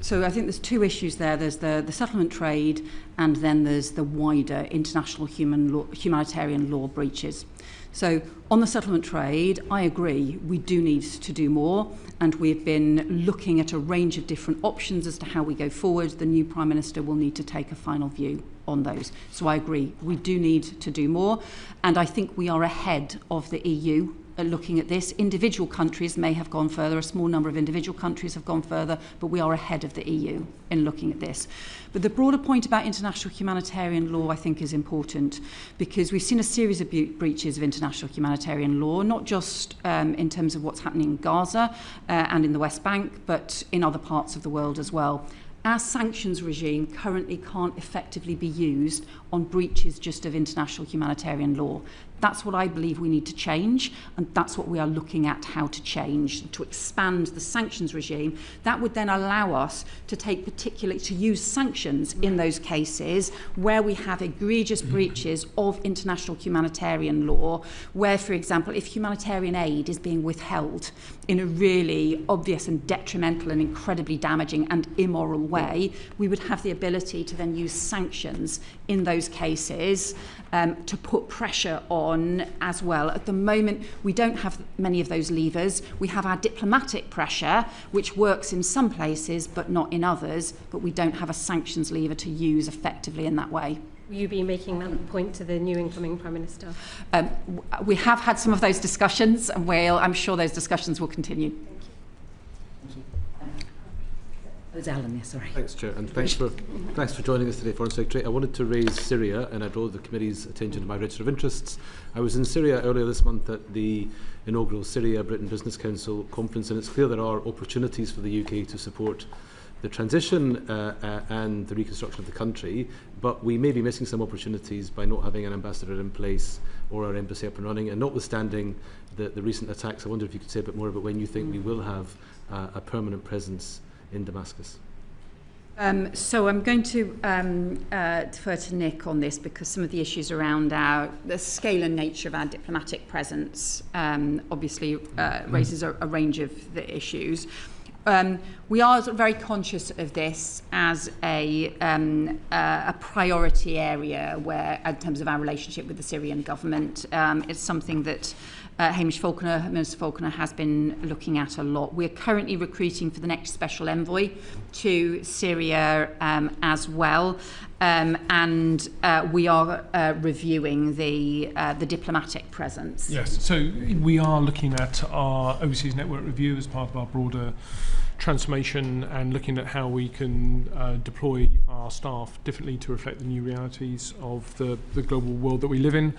So I think there's two issues there. There's the settlement trade, and then there's the wider international humanitarian law breaches. So on the settlement trade, I agree, we do need to do more, and we've been looking at a range of different options as to how we go forward. The new Prime Minister will need to take a final view on those. So I agree, we do need to do more, and I think we are ahead of the EU looking at this. Individual countries may have gone further, a small number of individual countries have gone further, but we are ahead of the EU in looking at this. But the broader point about international humanitarian law, I think, is important, because we've seen a series of breaches of international humanitarian law, not just in terms of what's happening in Gaza and in the West Bank, but in other parts of the world as well. Our sanctions regime currently can't effectively be used on breaches just of international humanitarian law. That's what I believe we need to change, and that's what we are looking at how to change, to expand the sanctions regime. That would then allow us to use sanctions in those cases where we have egregious breaches of international humanitarian law, where, for example, if humanitarian aid is being withheld in a really obvious and detrimental and incredibly damaging and immoral way, we would have the ability to then use sanctions in those cases to put pressure on as well. At the moment, we don't have many of those levers. We have our diplomatic pressure, which works in some places but not in others, but we don't have a sanctions lever to use effectively in that way. Will you be making that point to the new incoming Prime Minister? We have had some of those discussions, and I'm sure those discussions will continue. It was Alan, yes, sorry. Thanks, Chair, and thanks for joining us today, Foreign Secretary. I wanted to raise Syria, and I draw the committee's attention to my register of interests. I was in Syria earlier this month at the inaugural Syria-Britain Business Council conference, and it's clear there are opportunities for the UK to support the transition and the reconstruction of the country, but we may be missing some opportunities by not having an ambassador in place or our embassy up and running. And notwithstanding the recent attacks, I wonder if you could say a bit more about when you think we will have a permanent presence in Damascus. So I'm going to defer to Nick on this, because some of the issues around the scale and nature of our diplomatic presence obviously raises a range of the issues. We are sort of very conscious of this as a priority area where, in terms of our relationship with the Syrian government, it's something that Minister Falconer has been looking at a lot. We're currently recruiting for the next special envoy to Syria as well, and we are reviewing the diplomatic presence. Yes, so we are looking at our overseas network review as part of our broader transformation, and looking at how we can deploy our staff differently to reflect the new realities of the global world that we live in.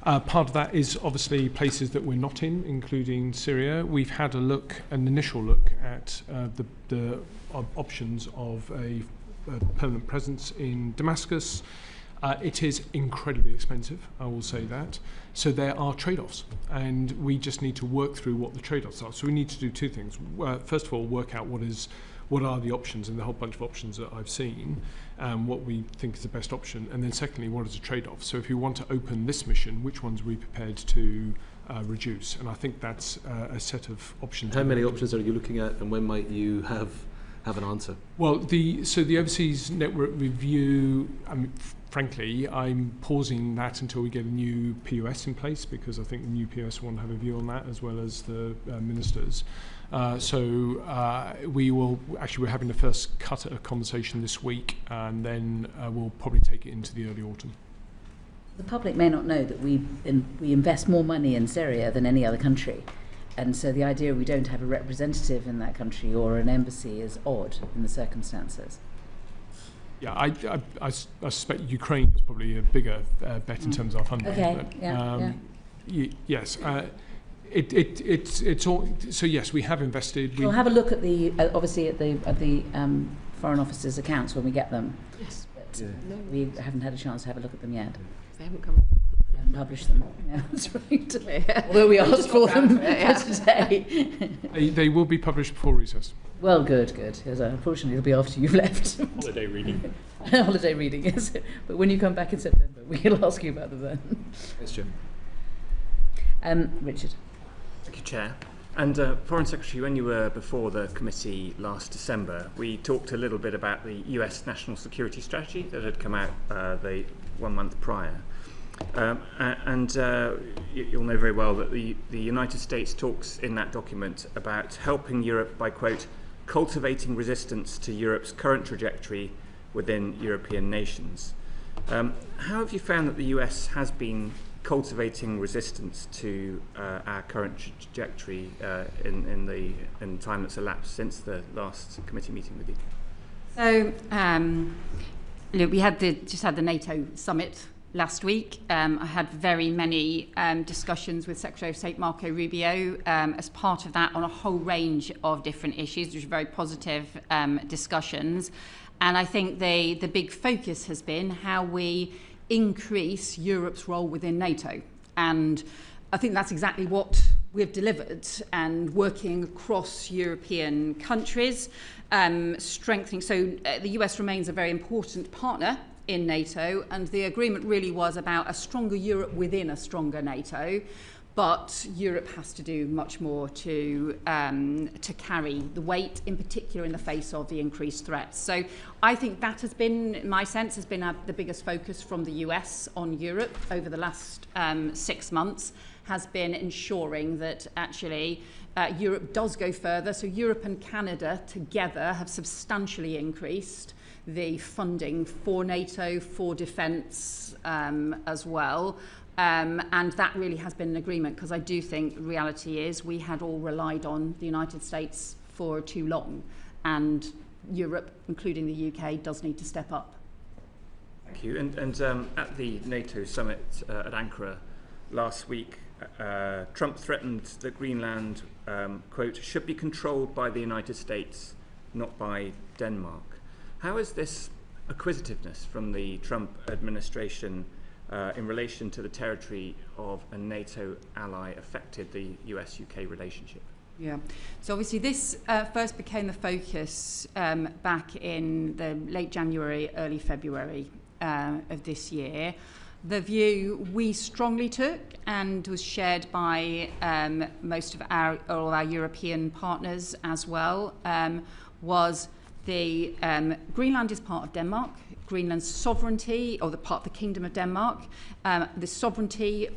Part of that is obviously places that we're not in, including Syria. We've had an initial look at the options of a permanent presence in Damascus. It is incredibly expensive, I will say that. So there are trade-offs, and we just need to work through what the trade-offs are. So we need to do two things. First of all, work out what are the options, and the whole bunch of options that I've seen, what we think is the best option, and then secondly, what is a trade-off? So if you want to open this mission, which ones are we prepared to reduce? And I think that's a set of options. How many options are you looking at, and when might you have an answer? Well, the overseas network review, frankly, I'm pausing that until we get a new POS in place, because I think the new POS want to have a view on that, as well as the ministers. We're having the first cut at a conversation this week, and then we'll probably take it into the early autumn. The public may not know that we invest more money in Syria than any other country. And so the idea we don't have a representative in that country or an embassy is odd in the circumstances. Yeah, I suspect Ukraine is probably a bigger bet in terms of our funding. Okay, but, yes, it's all. So yes, we have invested. We'll have a look at the obviously at the Foreign Office's accounts when we get them. Yes. But we haven't had a chance to have a look at them yet. They haven't come. We haven't published them. Yeah, that's right. Although we asked for them today. They will be published before recess. Well, good. Because unfortunately, it'll be after you've left. Holiday reading. Holiday reading, yes. But when you come back in September, we'll ask you about them then. Thanks, Jim. Richard. Thank you, Chair. And Foreign Secretary, when you were before the committee last December, we talked a little bit about the US national security strategy that had come out the 1 month prior. You'll know very well that the United States talks in that document about helping Europe by, quote, cultivating resistance to Europe's current trajectory within European nations. How have you found that the US has been cultivating resistance to our current trajectory in the time that's elapsed since the last committee meeting with you? So, look, we just had the NATO summit last week. I had very many discussions with Secretary of State Marco Rubio as part of that on a whole range of different issues, which were very positive discussions. And I think the big focus has been how we increase Europe's role within NATO. And I think that's exactly what we've delivered, and working across European countries, strengthening. So the US remains a very important partner in NATO, and the agreement really was about a stronger Europe within a stronger NATO, but Europe has to do much more to carry the weight, in particular in the face of the increased threats. So I think that has been, my sense, has been the biggest focus from the US on Europe over the last 6 months, has been ensuring that actually Europe does go further. So Europe and Canada together have substantially increased the funding for NATO, for defence as well. And that really has been an agreement, because I do think the reality is we had all relied on the United States for too long, and Europe, including the UK, does need to step up. Thank you. And at the NATO summit at Ankara last week, Trump threatened that Greenland, quote, should be controlled by the United States, not by Denmark. How has this acquisitiveness from the Trump administration in relation to the territory of a NATO ally affected the US-UK relationship? Yeah, so obviously this first became the focus back in the late January, early February of this year. The view we strongly took and was shared by most of all our European partners as well was the Greenland is part of Denmark. Greenland's sovereignty, or the part of the Kingdom of Denmark, the sovereignty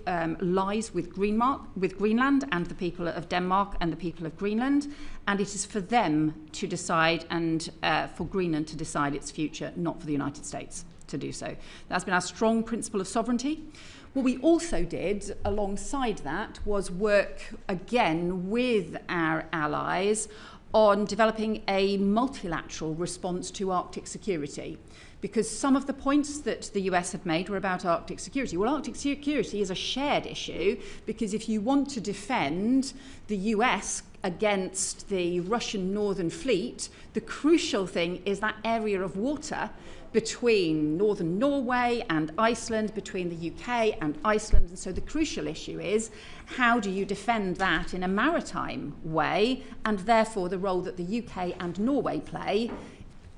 lies with Greenland and the people of Denmark and the people of Greenland, and it is for them to decide and for Greenland to decide its future, not for the United States to do so. That's been our strong principle of sovereignty. What we also did alongside that was work again with our allies on developing a multilateral response to Arctic security. Because some of the points that the US had made were about Arctic security. Well, Arctic security is a shared issue, because if you want to defend the US against the Russian Northern Fleet, the crucial thing is that area of water between northern Norway and Iceland, between the UK and Iceland. And so the crucial issue is, how do you defend that in a maritime way? And therefore the role that the UK and Norway play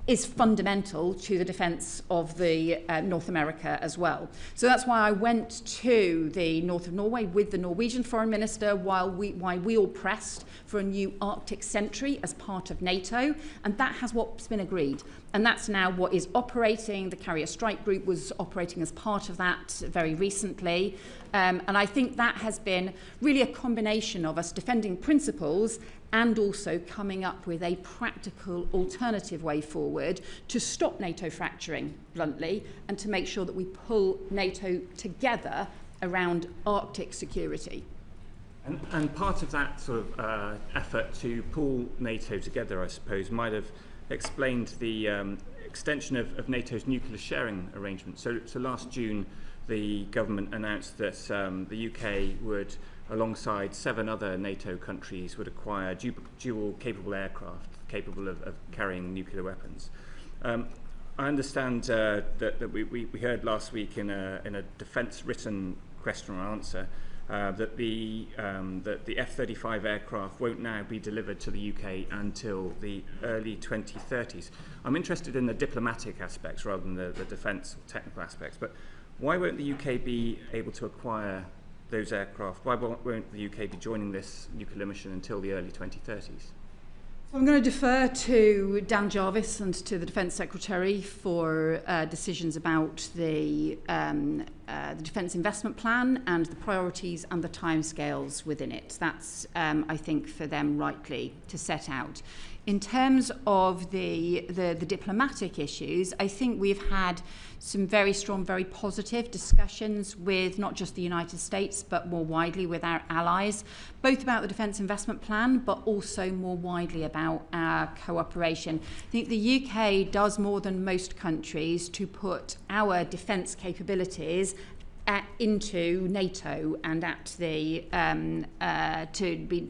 is fundamental to the defence of the North America as well. So that's why I went to the north of Norway with the Norwegian Foreign Minister why we all pressed for a new Arctic sentry as part of NATO, and that has what's been agreed. And that's now what is operating. The Carrier Strike Group was operating as part of that very recently. And I think that has been really a combination of us defending principles and also coming up with a practical alternative way forward to stop NATO fracturing, bluntly, and to make sure that we pull NATO together around Arctic security. And part of that sort of effort to pull NATO together, I suppose, might have explained the extension of NATO's nuclear sharing arrangement. So last June, the government announced that the UK would, alongside 7 other NATO countries, would acquire dual capable aircraft capable of carrying nuclear weapons. I understand that we heard last week in a defence written question or answer that the F-35 aircraft won't now be delivered to the UK until the early 2030s. I'm interested in the diplomatic aspects rather than the defence or technical aspects, but why won't the UK be able to acquire those aircraft? Why won't the UK be joining this nuclear mission until the early 2030s? So I'm going to defer to Dan Jarvis and to the Defence Secretary for decisions about the Defence Investment Plan and the priorities and the timescales within it. That's, I think, for them rightly to set out. In terms of the diplomatic issues, I think we've had some very strong, very positive discussions with not just the United States, but more widely with our allies, both about the Defence Investment Plan, but also more widely about our cooperation. I think the UK does more than most countries to put our defence capabilities into NATO and at the to be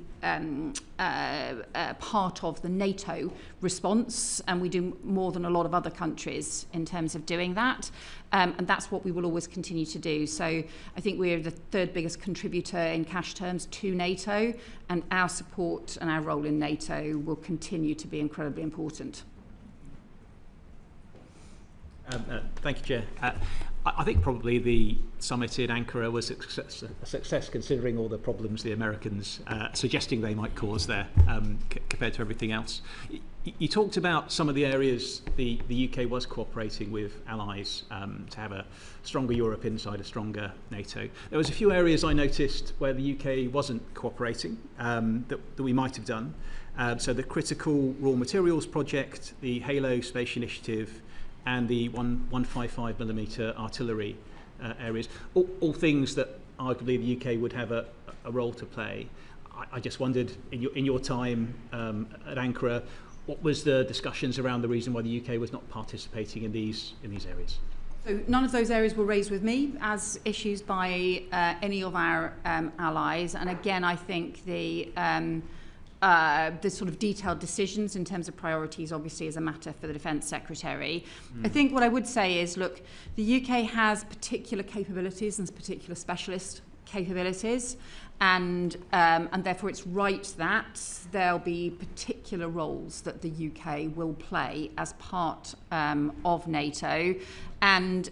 part of the NATO response, and we do more than a lot of other countries in terms of doing that, and that's what we will always continue to do. So I think we're the 3rd biggest contributor in cash terms to NATO, and our support and our role in NATO will continue to be incredibly important. Thank you, Chair. I think probably the summit in Ankara was a success considering all the problems the Americans suggesting they might cause there compared to everything else. You talked about some of the areas the UK was cooperating with allies to have a stronger Europe inside a stronger NATO. There was a few areas I noticed where the UK wasn't cooperating that we might have done. So the critical raw materials project, the Halo Space Initiative, and the 155mm artillery areas, all things that arguably the UK would have a role to play. I just wondered, in your time at Ankara, what was the discussions around the reason why the UK was not participating in these areas? So none of those areas were raised with me as issues by any of our allies, and again, I think the sort of detailed decisions in terms of priorities obviously is a matter for the Defence Secretary. I think what I would say is, look, the UK has particular capabilities and particular specialist capabilities, And therefore it's right that there'll be particular roles that the UK will play as part of NATO. And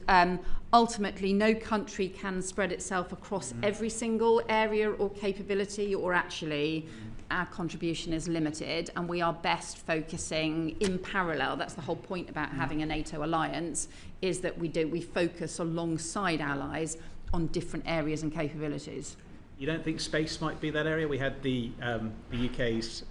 ultimately, no country can spread itself across every single area or capability, or actually our contribution is limited, and we are best focusing in parallel. That's the whole point about having a NATO alliance, is that we focus alongside allies on different areas and capabilities. You don't think space might be that area? We had the UK's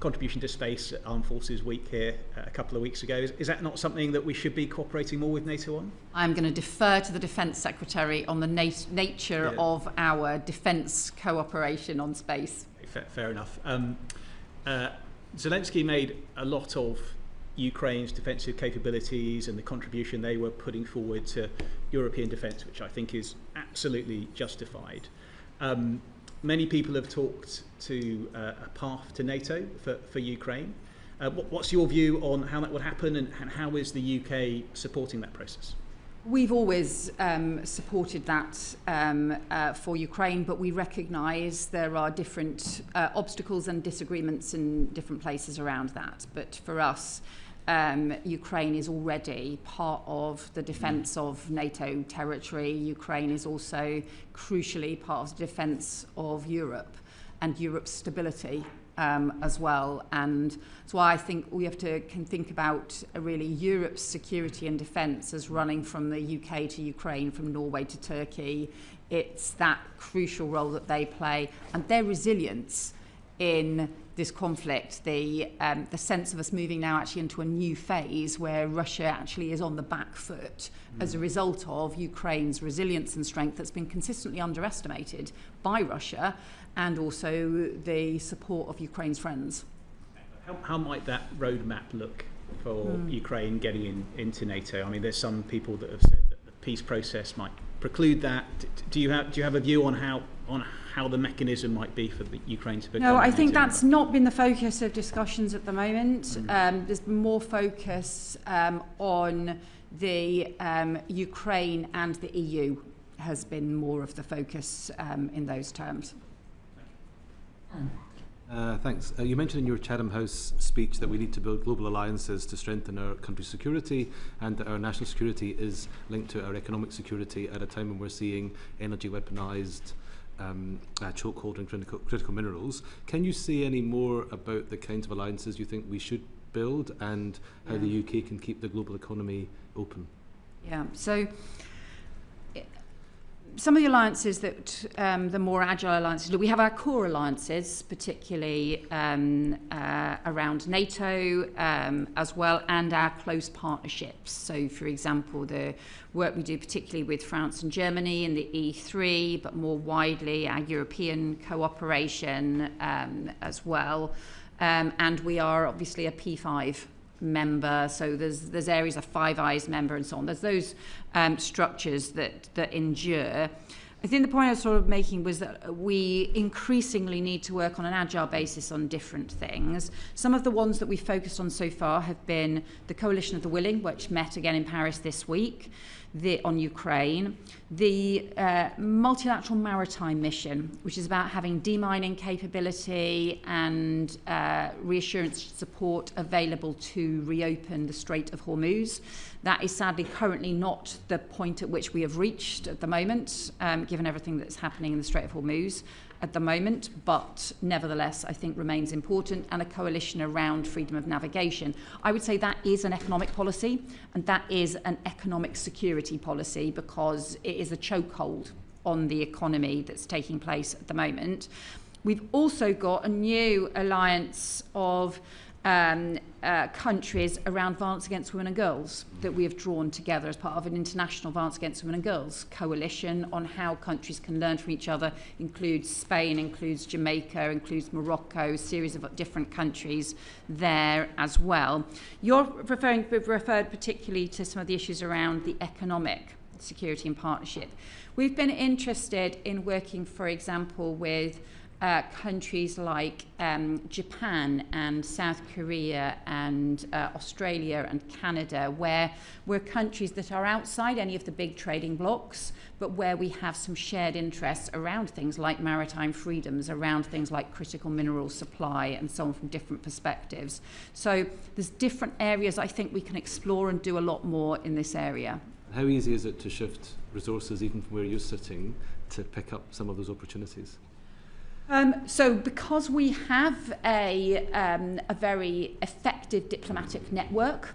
contribution to space at Armed Forces Week here a couple of weeks ago. Is that not something that we should be cooperating more with NATO on? I'm going to defer to the Defence Secretary on the nature of our defence cooperation on space. Fair enough. Zelensky made a lot of Ukraine's defensive capabilities and the contribution they were putting forward to European defence, which I think is absolutely justified. Many people have talked to a path to NATO for Ukraine. What's your view on how that would happen, and how is the UK supporting that process? We've always supported that for Ukraine, but we recognise there are different obstacles and disagreements in different places around that. But for us, Ukraine is already part of the defence of NATO territory. Ukraine is also crucially part of the defence of Europe and Europe's stability as well. And that's why I think we have to think about really Europe's security and defence as running from the UK to Ukraine, from Norway to Turkey. It's that crucial role that they play, and their resilience in this conflict, the sense of us moving now actually into a new phase where Russia actually is on the back foot as a result of Ukraine's resilience and strength that's been consistently underestimated by Russia, and also the support of Ukraine's friends. How might that roadmap look for Ukraine getting into NATO? I mean, there's some people that have said that the peace process might preclude that. Do you have a view on how the mechanism might be for Ukraine to become? No, I think that's not been the focus of discussions at the moment. There's been more focus on the Ukraine, and the EU has been more of the focus in those terms. Thanks. You mentioned in your Chatham House speech that we need to build global alliances to strengthen our country's security, and that our national security is linked to our economic security at a time when we're seeing energy weaponised, chokehold and critical minerals. Can you say any more about the kinds of alliances you think we should build, and how the UK can keep the global economy open? Yeah, so some of the alliances that, the more agile alliances, we have our core alliances, particularly around NATO as well, and our close partnerships. So, for example, the work we do particularly with France and Germany in the E3, but more widely our European cooperation as well. And we are obviously a P5 member, so there's areas of Five Eyes member and so on. There's those structures that endure. I think the point I was sort of making was that we increasingly need to work on an agile basis on different things. Some of the ones that we've focused on so far have been the Coalition of the Willing, which met again in Paris this week, on Ukraine, the multilateral maritime mission, which is about having demining capability and reassurance support available to reopen the Strait of Hormuz. That is sadly currently not the point at which we have reached at the moment, given everything that's happening in the Strait of Hormuz at the moment, but nevertheless I think remains important, and a coalition around freedom of navigation. I would say that is an economic policy, and that is an economic security policy, because it is a chokehold on the economy that's taking place at the moment. We've also got a new alliance of countries around violence against women and girls that we have drawn together as part of an international violence against women and girls coalition on how countries can learn from each other. Includes Spain, includes Jamaica, includes Morocco, a series of different countries there as well. We've referred particularly to some of the issues around the economic security and partnership. We've been interested in working, for example, with countries like Japan and South Korea and Australia and Canada, where we're countries that are outside any of the big trading blocs, but where we have some shared interests around things like maritime freedoms, around things like critical mineral supply and so on from different perspectives. So there's different areas I think we can explore and do a lot more in this area. How easy is it to shift resources, even from where you're sitting, to pick up some of those opportunities? So because we have a very effective diplomatic network,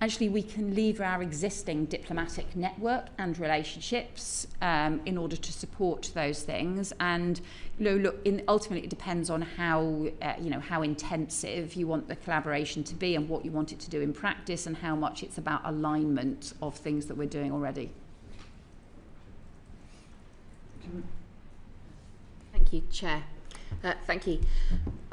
actually we can lever our existing diplomatic network and relationships in order to support those things. And ultimately it depends on how intensive you want the collaboration to be and what you want it to do in practice, and how much it's about alignment of things that we're doing already. Thank you, Chair. Thank you.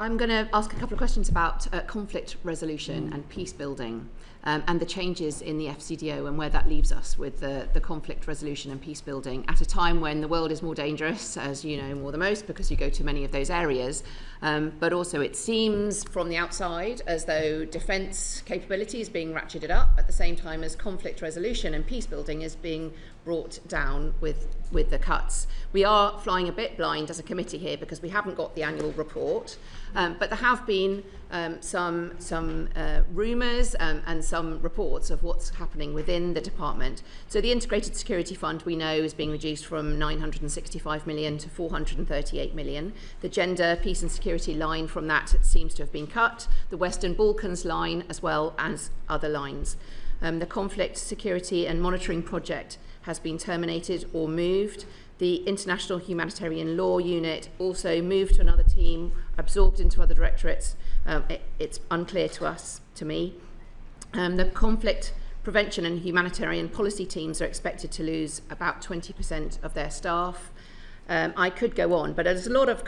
I'm going to ask a couple of questions about conflict resolution and peace building, and the changes in the FCDO and where that leaves us with the conflict resolution and peace building at a time when the world is more dangerous, as you know more than most, because you go to many of those areas. But also it seems from the outside as though defence capability is being ratcheted up at the same time as conflict resolution and peace building is being brought down with the cuts. We are flying a bit blind as a committee here because we haven't got the annual report, but there have been some rumours and some reports of what's happening within the department. So the Integrated Security Fund, we know, is being reduced from 965 million to 438 million. The Gender, Peace and Security line from that seems to have been cut. The Western Balkans line, as well as other lines. The Conflict, Security and Monitoring Project has been terminated or moved. The International Humanitarian Law Unit also moved to another team, absorbed into other directorates. It's unclear to me. The conflict prevention and humanitarian policy teams are expected to lose about 20% of their staff. I could go on, but there's a lot of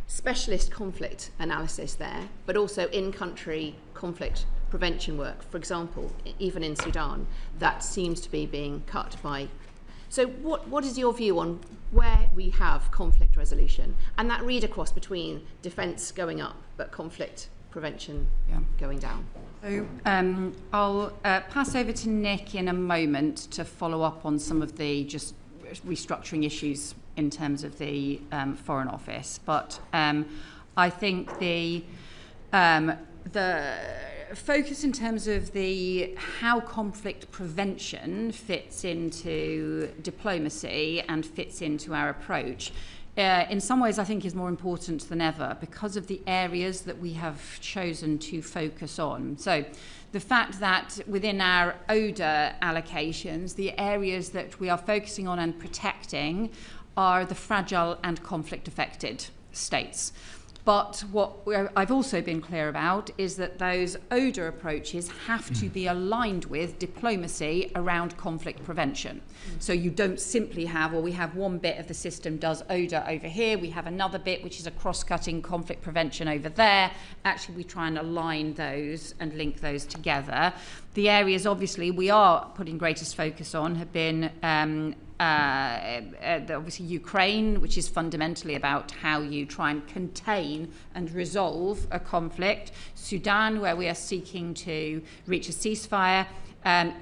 specialist conflict analysis there, but also in-country conflict prevention work. For example, even in Sudan, that seems to be being cut by. So what is your view on where we have conflict resolution and that read across between defence going up but conflict prevention going down? So I'll pass over to Nick in a moment to follow up on some of the just restructuring issues in terms of the Foreign Office. But I think the focus in terms of how conflict prevention fits into diplomacy and fits into our approach, in some ways I think is more important than ever because of the areas that we have chosen to focus on. So the fact that within our ODA allocations, the areas that we are focusing on and protecting are the fragile and conflict affected states. But what I've also been clear about is that those ODA approaches have to be aligned with diplomacy around conflict prevention. So you don't simply have, we have one bit of the system does ODA over here, we have another bit which is a cross-cutting conflict prevention over there. Actually, we try and align those and link those together. The areas, obviously, we are putting greatest focus on have been obviously Ukraine, which is fundamentally about how you try and contain and resolve a conflict. Sudan, where we are seeking to reach a ceasefire.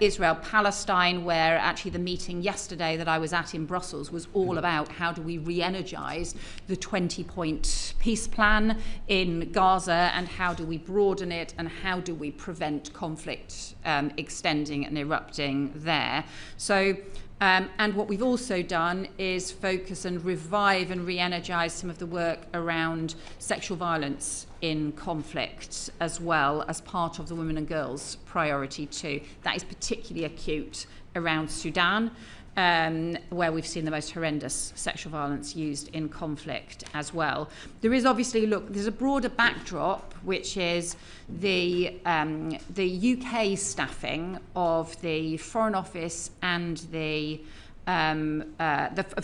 Israel-Palestine, where actually the meeting yesterday that I was at in Brussels was all about how do we re-energise the 20-point peace plan in Gaza and how do we broaden it and how do we prevent conflict extending and erupting there. So and what we've also done is focus and revive and re-energise some of the work around sexual violence in conflict as well as part of the Women and Girls priority too. That is particularly acute around Sudan, where we've seen the most horrendous sexual violence used in conflict as well. There is obviously, there's a broader backdrop, which is the UK staffing of the Foreign Office and the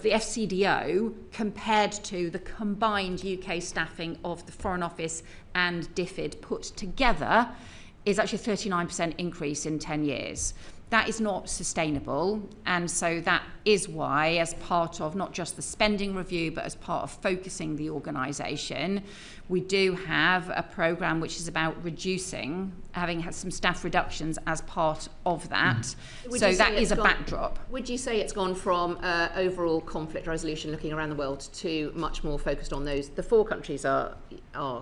FCDO compared to the combined UK staffing of the Foreign Office and DFID put together is actually a 39% increase in 10 years. That is not sustainable, and so that is why, as part of not just the spending review, but as part of focusing the organisation, we do have a programme which is about reducing, having had some staff reductions as part of that. So that is a backdrop. Would you say it's gone from overall conflict resolution, looking around the world, to much more focused on those? The 4 countries are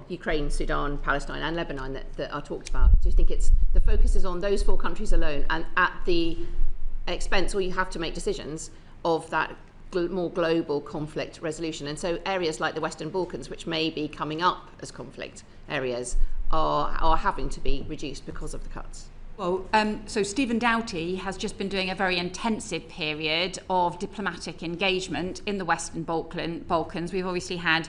Ukraine, Sudan, Palestine and Lebanon that are talked about. Do you think it's the focus is on those 4 countries alone, and at the expense, or you have to make decisions of that more global conflict resolution? And so areas like the Western Balkans, which may be coming up as conflict areas, are having to be reduced because of the cuts. Well, so Stephen Doughty has just been doing a very intensive period of diplomatic engagement in the Western Balkans. We've obviously had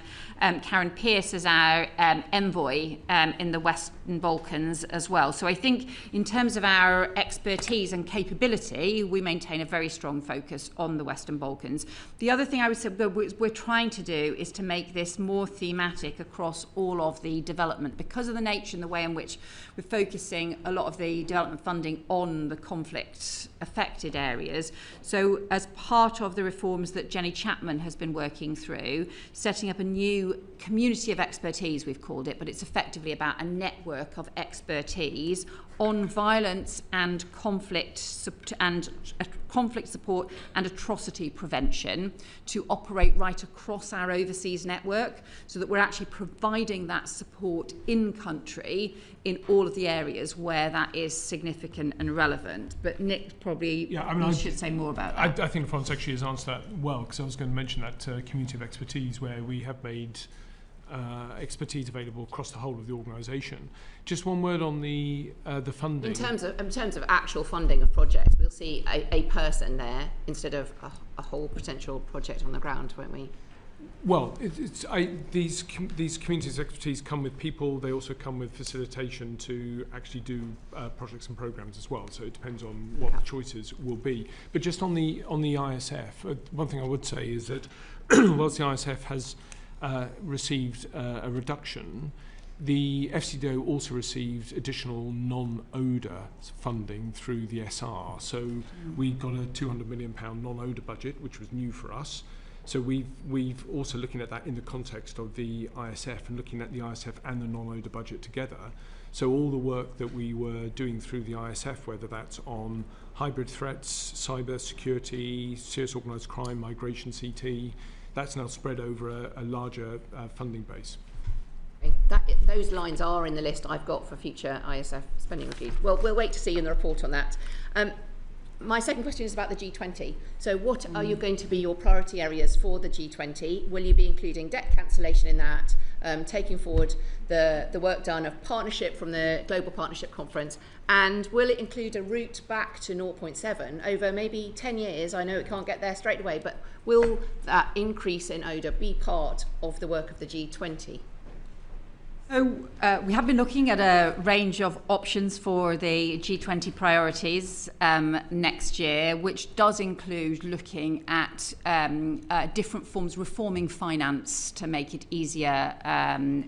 Karen Pierce as our envoy in the Western Balkans as well. So I think in terms of our expertise and capability, we maintain a very strong focus on the Western Balkans. The other thing I would say we're trying to do is to make this more thematic across all of the development, because of the nature and the way in which we're focusing a lot of the development funding on the conflict affected areas. So as part of the reforms that Jenny Chapman has been working through, setting up a new community of expertise, we've called it, but it's effectively about a network of expertise on violence and conflict support and atrocity prevention to operate right across our overseas network, so that we're actually providing that support in country in all of the areas where that is significant and relevant. But Nick probably should say more about that. I think the Foreign Secretary has answered that well, because I was going to mention that community of expertise where we have made expertise available across the whole of the organisation. Just one word on the funding. In terms of actual funding of projects, we'll see a person there instead of a whole potential project on the ground, won't we? Well, these communities of expertise come with people. They also come with facilitation to actually do projects and programmes as well. So it depends on what the choices will be. But just on the ISF, one thing I would say is that whilst the ISF has received a reduction, the FCDO also received additional non-ODA funding through the SR. So we got a £200 million non-ODA budget, which was new for us. So we've also looking at that in the context of the ISF and looking at the ISF and the non-ODA budget together. So all the work that we were doing through the ISF, whether that's on hybrid threats, cyber security, serious organised crime, migration, CT, that's now spread over a larger funding base. Those lines are in the list I've got for future ISF spending reviews. Well, we'll wait to see in the report on that. My second question is about the G20. So what are you going to be your priority areas for the G20? Will you be including debt cancellation in that, taking forward the work done of partnership from the Global Partnership Conference, and will it include a route back to 0.7 over maybe 10 years? I know it can't get there straight away, but will that increase in ODA be part of the work of the G20? So we have been looking at a range of options for the G20 priorities next year, which does include looking at different forms, reforming finance to make it easier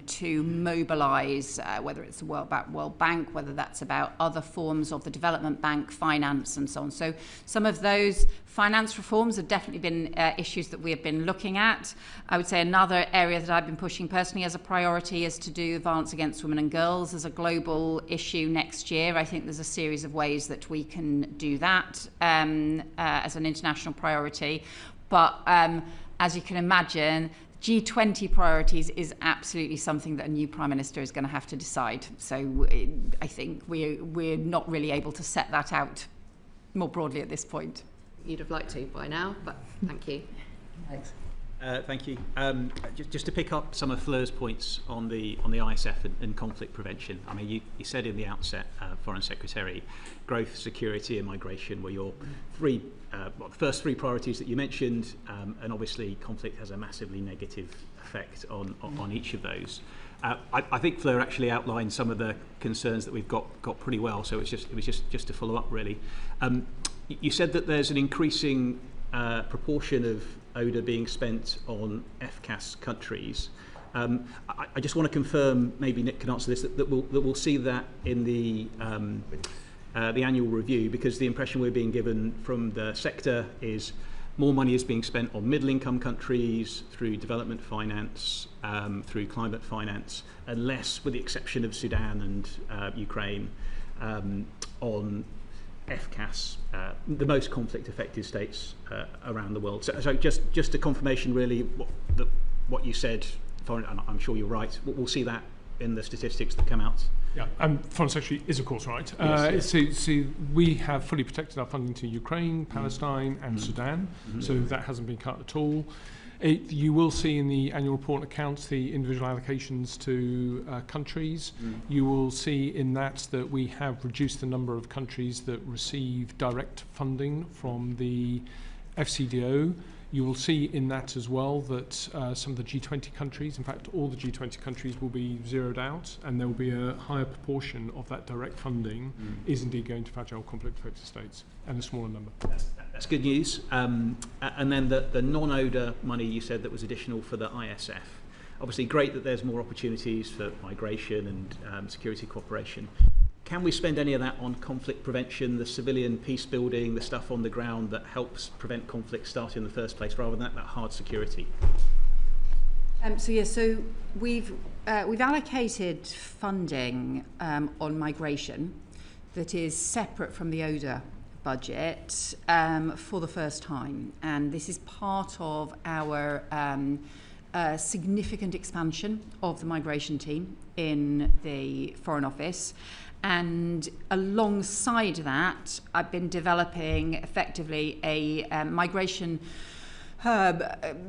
to mobilise, whether it's the World Bank, whether that's about other forms of the Development Bank finance and so on. So some of those finance reforms have definitely been issues that we have been looking at. I would say another area that I've been pushing personally as a priority is to do violence against women and girls as a global issue next year. I think there's a series of ways that we can do that as an international priority. But as you can imagine, G20 priorities is absolutely something that a new Prime Minister is going to have to decide. So I think we're not really able to set that out more broadly at this point. You'd have liked to by now, but thank you. Thanks. Thank you. Just to pick up some of Fleur's points on the ISF and conflict prevention. I mean, you said in the outset, Foreign Secretary, growth, security and migration were your the first three priorities that you mentioned, and obviously conflict has a massively negative effect on each of those. I think Fleur actually outlined some of the concerns that we've got pretty well, so it was just to follow up really. You said that there's an increasing proportion of ODA being spent on FCAS countries. I just want to confirm, maybe Nick can answer this, that we'll see that in the the annual review, because the impression we're being given from the sector is more money is being spent on middle income countries through development finance, through climate finance, and less, with the exception of Sudan and Ukraine, on FCAS, the most conflict affected states around the world. So just a confirmation really what you said, and I'm sure you're right. We'll see that in the statistics that come out. Yeah, and Foreign Secretary is of course right. Yes. So we have fully protected our funding to Ukraine, Palestine and Sudan, so that hasn't been cut at all. You will see in the annual report and accounts the individual allocations to countries. You will see in that we have reduced the number of countries that receive direct funding from the FCDO. You will see in that as well that some of the G20 countries, in fact all the G20 countries, will be zeroed out, and there will be a higher proportion of that direct funding is indeed going to fragile conflict affected states, and a smaller number. That's good news. And then the non-ODA money you said that was additional for the ISF. Obviously great that there's more opportunities for migration and security cooperation. Can we spend any of that on conflict prevention, the civilian peace building, the stuff on the ground that helps prevent conflict starting in the first place, rather than that hard security? So we've allocated funding on migration that is separate from the ODA budget for the first time, and this is part of our significant expansion of the migration team in the Foreign Office. And alongside that, I've been developing effectively a migration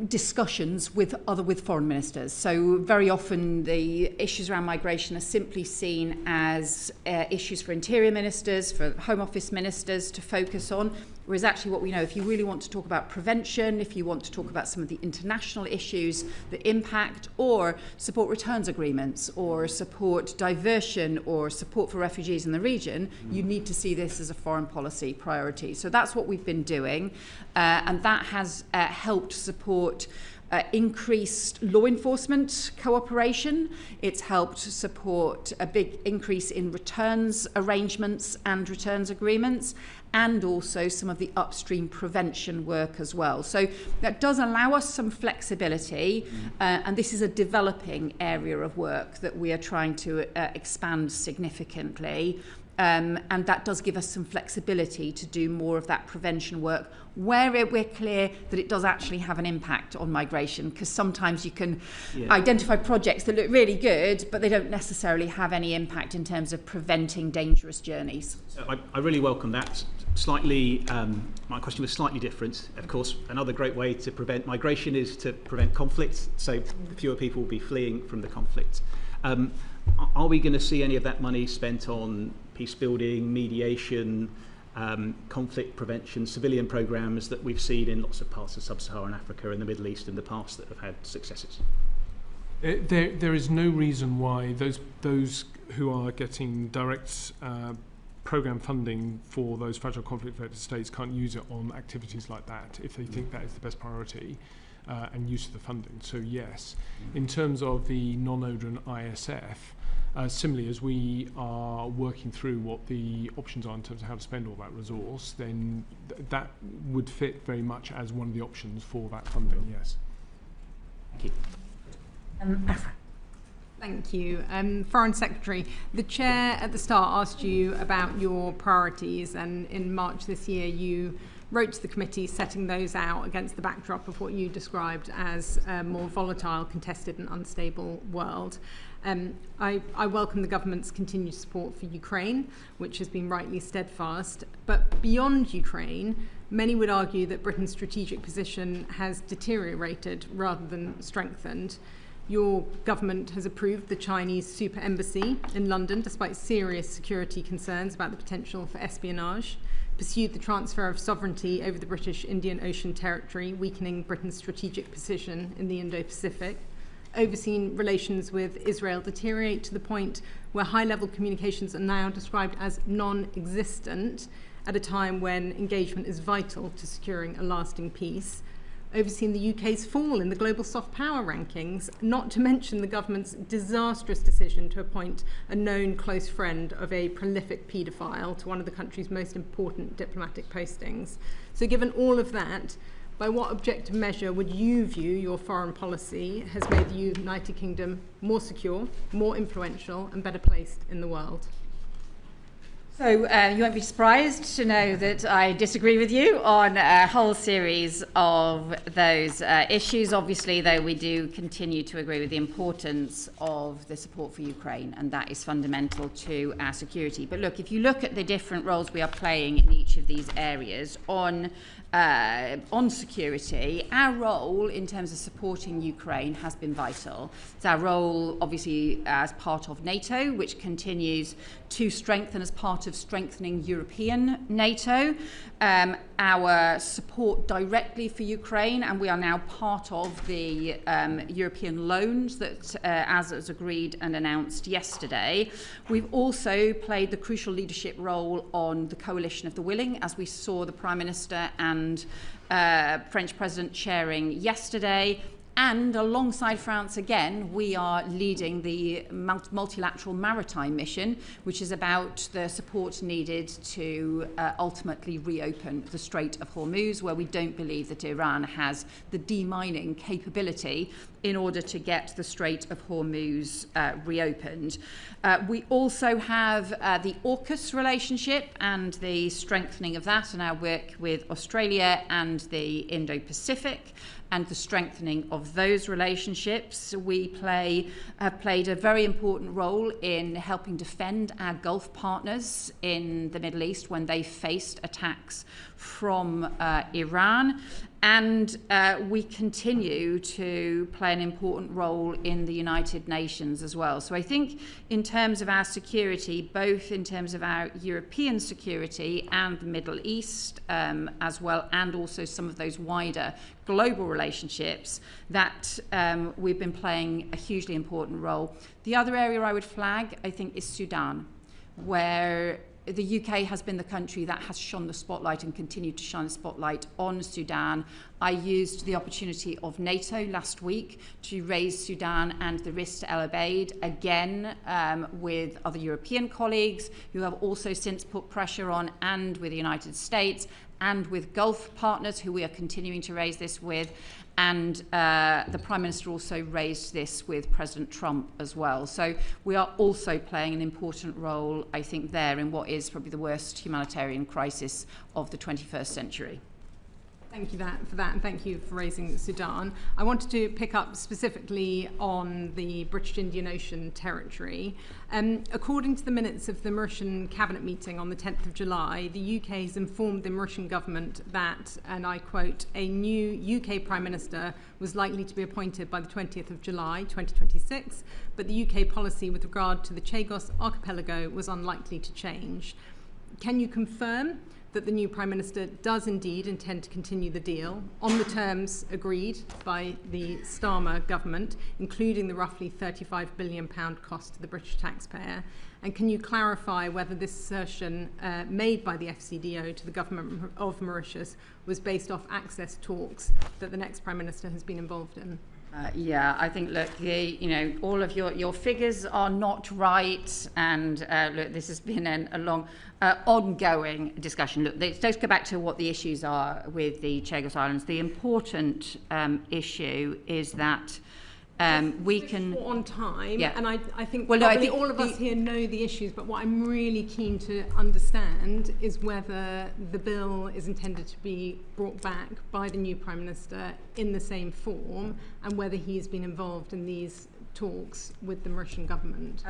discussions with foreign ministers. So very often the issues around migration are simply seen as issues for interior ministers, for Home Office ministers to focus on, whereas actually what we know, if you really want to talk about prevention, if you want to talk about some of the international issues that impact, or support returns agreements, or support diversion, or support for refugees in the region, you need to see this as a foreign policy priority. So that's what we've been doing, and that has helped support increased law enforcement cooperation. It's helped support a big increase in returns arrangements and returns agreements, and also some of the upstream prevention work as well. So that does allow us some flexibility, and this is a developing area of work that we are trying to expand significantly. And that does give us some flexibility to do more of that prevention work where we're clear that it does actually have an impact on migration, because sometimes you can identify projects that look really good but they don't necessarily have any impact in terms of preventing dangerous journeys. I really welcome that. Slightly, my question was slightly different. Of course, another great way to prevent migration is to prevent conflict, so fewer people will be fleeing from the conflict. Are we going to see any of that money spent on peace building, mediation, conflict prevention, civilian programs that we've seen in lots of parts of sub-Saharan Africa and the Middle East in the past that have had successes? There is no reason why those who are getting direct program funding for those fragile conflict affected states can't use it on activities like that if they think that is the best priority and use of the funding. So yes, in terms of the non-ODA and ISF, similarly, as we are working through what the options are in terms of how to spend all that resource, then that would fit very much as one of the options for that funding, yes. Thank you. Afra. Thank you. Foreign Secretary, the Chair at the start asked you about your priorities, and in March this year you wrote to the committee setting those out against the backdrop of what you described as a more volatile, contested and unstable world. I welcome the government's continued support for Ukraine, which has been rightly steadfast, but beyond Ukraine, many would argue that Britain's strategic position has deteriorated rather than strengthened. Your government has approved the Chinese super embassy in London despite serious security concerns about the potential for espionage, pursued the transfer of sovereignty over the British Indian Ocean territory, weakening Britain's strategic position in the Indo-Pacific, overseen relations with Israel deteriorate to the point where high-level communications are now described as non-existent at a time when engagement is vital to securing a lasting peace, overseen the UK's fall in the global soft power rankings, not to mention the government's disastrous decision to appoint a known close friend of a prolific paedophile to one of the country's most important diplomatic postings. So given all of that, by what objective measure would you view your foreign policy has made the United Kingdom more secure, more influential and better placed in the world? So you won't be surprised to know that I disagree with you on a whole series of those issues. Obviously, though, we do continue to agree with the importance of the support for Ukraine, and that is fundamental to our security. But look, if you look at the different roles we are playing in each of these areas on security, our role in terms of supporting Ukraine has been vital. It's our role, obviously, as part of NATO, which continues to strengthen as part of strengthening European NATO. Our support directly for Ukraine, and we are now part of the European loans that, as was agreed and announced yesterday. We've also played the crucial leadership role on the coalition of the willing, as we saw the Prime Minister and French President chairing yesterday. And alongside France again, we are leading the multilateral maritime mission, which is about the support needed to ultimately reopen the Strait of Hormuz, where we don't believe that Iran has the demining capability in order to get the Strait of Hormuz reopened. We also have the AUKUS relationship and the strengthening of that, and our work with Australia and the Indo-Pacific, and the strengthening of those relationships. We have played a very important role in helping defend our Gulf partners in the Middle East when they faced attacks from Iran. And we continue to play an important role in the United Nations as well. So I think in terms of our security, both in terms of our European security and the Middle East as well, and also some of those wider global relationships, that we've been playing a hugely important role. The other area I would flag, I think, is Sudan, where the UK has been the country that has shone the spotlight and continued to shine the spotlight on Sudan. I used the opportunity of NATO last week to raise Sudan and the risk to El Obeid again with other European colleagues who have also since put pressure on, and with the United States and with Gulf partners who we are continuing to raise this with. And the Prime Minister also raised this with President Trump as well. So we are also playing an important role, I think, there in what is probably the worst humanitarian crisis of the 21st century. Thank you for that, and thank you for raising Sudan. I wanted to pick up specifically on the British Indian Ocean territory. According to the minutes of the Mauritian Cabinet meeting on the 10th of July, the UK has informed the Mauritian government that, and I quote, a new UK Prime Minister was likely to be appointed by the 20th of July 2026, but the UK policy with regard to the Chagos archipelago was unlikely to change. Can you confirm that the new Prime Minister does indeed intend to continue the deal on the terms agreed by the Starmer government, including the roughly £35 billion cost to the British taxpayer? And can you clarify whether this assertion made by the FCDO to the government of Mauritius was based off access talks that the next Prime Minister has been involved in? Yeah, I think, look, all of your figures are not right, and look, this has been a long, ongoing discussion. Look, let's go back to what the issues are with the Chagos Islands. The important issue is that we can on time, yeah. And I think well, probably all of us here know the issues, but what I'm really keen to understand is whether the bill is intended to be brought back by the new Prime Minister in the same form, and whether he has been involved in these talks with the Mauritian government.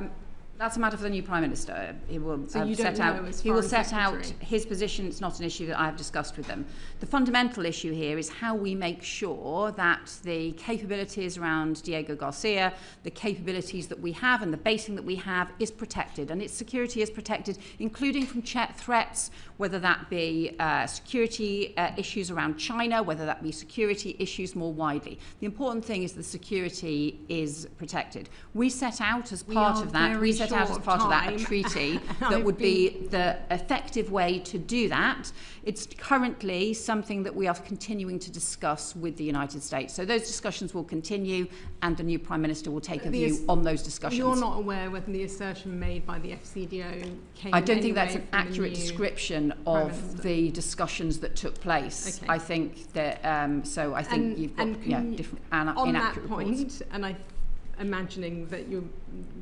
That's a matter for the new Prime Minister. He will set out his position. It's not an issue that I have discussed with them. The fundamental issue here is how we make sure that the capabilities around Diego Garcia, the capabilities that we have and the basing that we have is protected, and its security is protected, including from threats, whether that be security issues around China, whether that be security issues more widely. The important thing is the security is protected. We set out as part of that. We set set out as part of that a treaty that would be the effective way to do that. It's currently something that we are continuing to discuss with the United States. So those discussions will continue, and the new Prime Minister will take a view on those discussions. You're not aware whether the assertion made by the FCDO came I don't think that's an accurate description of the discussions that took place. Okay. I think that, so I think you've got different on inaccurate that point, reports. and I'm imagining that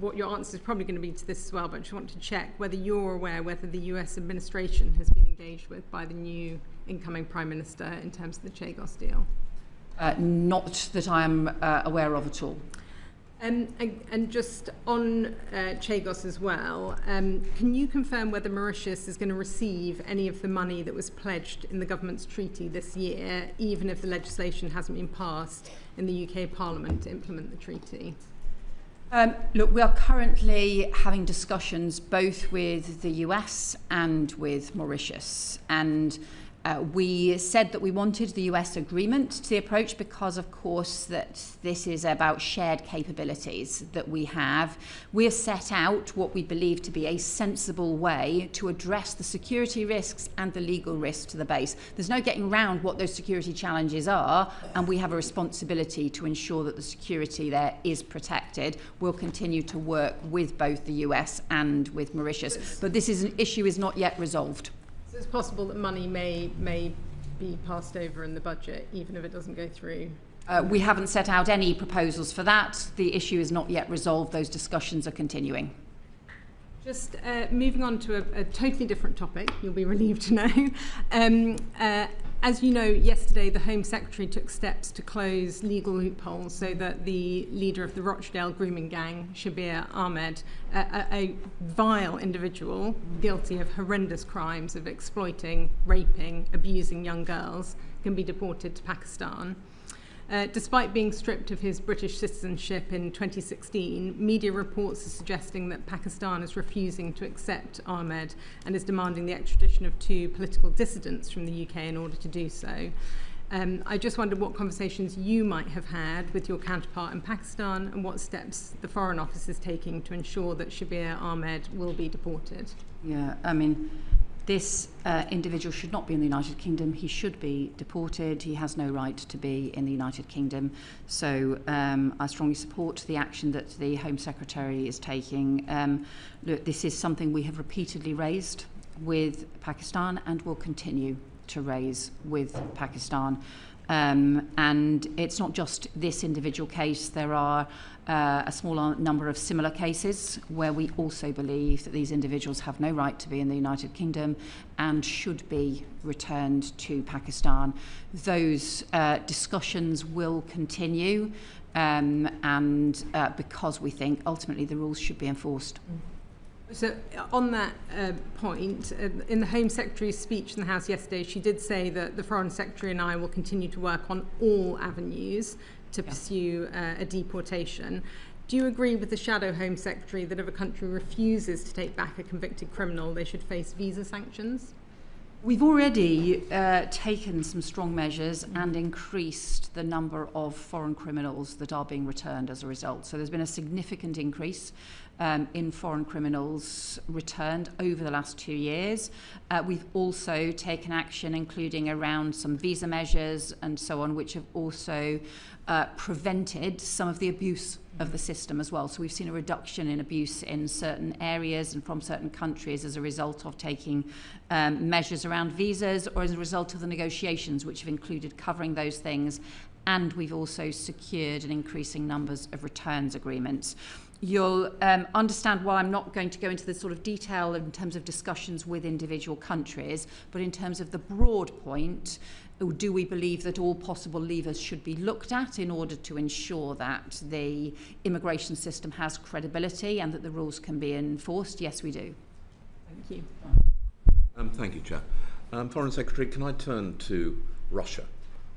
what your answer is probably going to be to this as well, but I just want to check whether you're aware whether the US administration has been engaged with by the new incoming Prime Minister in terms of the Chagos deal. Not that I'm aware of at all. And just on Chagos as well, can you confirm whether Mauritius is going to receive any of the money that was pledged in the government's treaty this year, even if the legislation hasn't been passed in the UK Parliament to implement the treaty? Look, we are currently having discussions both with the US and with Mauritius, and we said that we wanted the US agreement to the approach because, of course, that this is about shared capabilities that we have. We have set out what we believe to be a sensible way to address the security risks and the legal risks to the base. There's no getting around what those security challenges are, and we have a responsibility to ensure that the security there is protected. We'll continue to work with both the US and with Mauritius, but this is an issue is not yet resolved. So it's possible that money may be passed over in the budget, even if it doesn't go through? We haven't set out any proposals for that. The issue is not yet resolved. Those discussions are continuing. Just moving on to a totally different topic, you'll be relieved to know. As you know, yesterday the Home Secretary took steps to close legal loopholes so that the leader of the Rochdale grooming gang, Shabir Ahmed, a vile individual guilty of horrendous crimes of exploiting, raping, abusing young girls, can be deported to Pakistan. Despite being stripped of his British citizenship in 2016, media reports are suggesting that Pakistan is refusing to accept Ahmed and is demanding the extradition of 2 political dissidents from the UK in order to do so. I just wondered what conversations you might have had with your counterpart in Pakistan and what steps the Foreign Office is taking to ensure that Shabir Ahmed will be deported. Yeah, I mean, this individual should not be in the United Kingdom. He should be deported. He has no right to be in the United Kingdom. So I strongly support the action that the Home Secretary is taking. Look, this is something we have repeatedly raised with Pakistan and will continue to raise with Pakistan. And it's not just this individual case. There are a small number of similar cases where we also believe that these individuals have no right to be in the United Kingdom and should be returned to Pakistan. Those discussions will continue because we think ultimately the rules should be enforced. So on that point, in the Home Secretary's speech in the House yesterday, she did say that the Foreign Secretary and I will continue to work on all avenues to pursue a deportation. Do you agree with the Shadow Home Secretary that if a country refuses to take back a convicted criminal, they should face visa sanctions? We've already taken some strong measures and increased the number of foreign criminals that are being returned as a result. So there's been a significant increase in foreign criminals returned over the last 2 years. We've also taken action, including around some visa measures and so on, which have also prevented some of the abuse of the system as well. So we've seen a reduction in abuse in certain areas and from certain countries as a result of taking measures around visas or as a result of the negotiations which have included covering those things. And we've also secured an increasing numbers of returns agreements. You'll understand why I'm not going to go into the sort of detail in terms of discussions with individual countries, but in terms of the broad point, do we believe that all possible levers should be looked at in order to ensure that the immigration system has credibility and that the rules can be enforced? Yes, we do. Thank you. Thank you, Chair. Foreign Secretary, can I turn to Russia,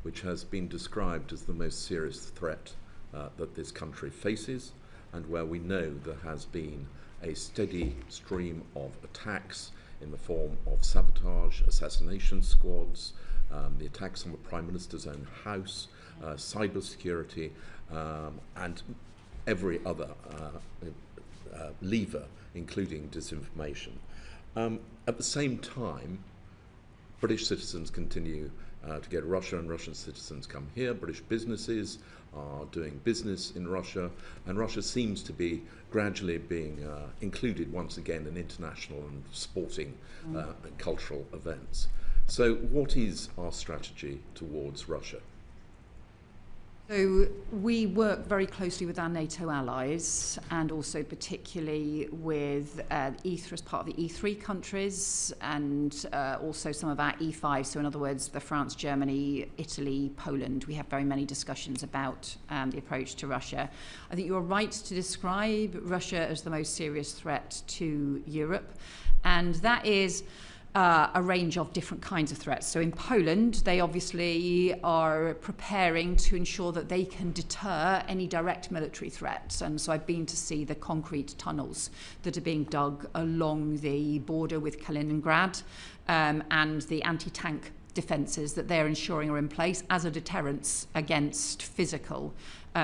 which has been described as the most serious threat that this country faces, and where we know there has been a steady stream of attacks in the form of sabotage, assassination squads, the attacks on the Prime Minister's own house, cyber security, and every other lever, including disinformation. At the same time, British citizens continue to go to Russia, and Russian citizens come here. British businesses are doing business in Russia, and Russia seems to be gradually being included once again in international and sporting and cultural events. So what is our strategy towards Russia? So we work very closely with our NATO allies, and also particularly with E3 as part of the E3 countries, and also some of our E5. So in other words, the France, Germany, Italy, Poland. We have very many discussions about the approach to Russia. I think you're right to describe Russia as the most serious threat to Europe, and that is a range of different kinds of threats. So in Poland, they obviously are preparing to ensure that they can deter any direct military threats. And so I've been to see the concrete tunnels that are being dug along the border with Kaliningrad, and the anti-tank defences that they're ensuring are in place as a deterrence against physical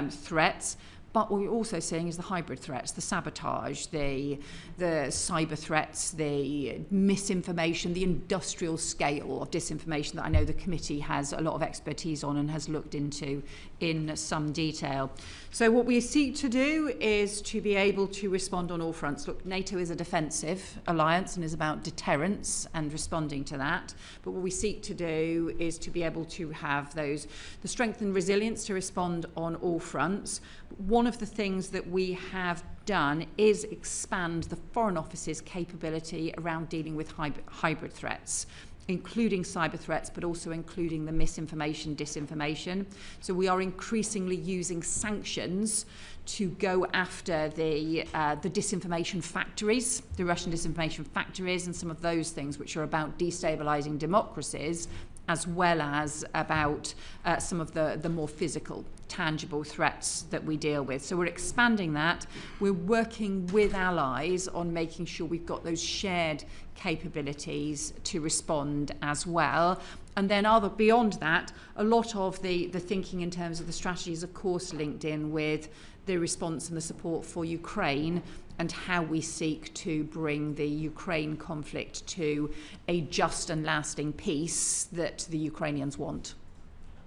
threats. But what we're also seeing is the hybrid threats, the sabotage, the cyber threats, the misinformation, the industrial scale of disinformation that I know the committee has a lot of expertise on and has looked into in some detail. So what we seek to do is to be able to respond on all fronts. Look, NATO is a defensive alliance and is about deterrence and responding to that. But what we seek to do is to be able to have the strength and resilience to respond on all fronts. One of the things that we have done is expand the Foreign Office's capability around dealing with hybrid threats, including cyber threats, but also including the misinformation, disinformation. So we are increasingly using sanctions to go after the disinformation factories, the Russian disinformation factories, and some of those things which are about destabilizing democracies, as well as about some of the more physical, tangible threats that we deal with. So we're expanding that. We're working with allies on making sure we've got those shared capabilities to respond as well. And then beyond that, a lot of the thinking in terms of the strategy is, of course, linked in with the response and the support for Ukraine, and how we seek to bring the Ukraine conflict to a just and lasting peace that the Ukrainians want.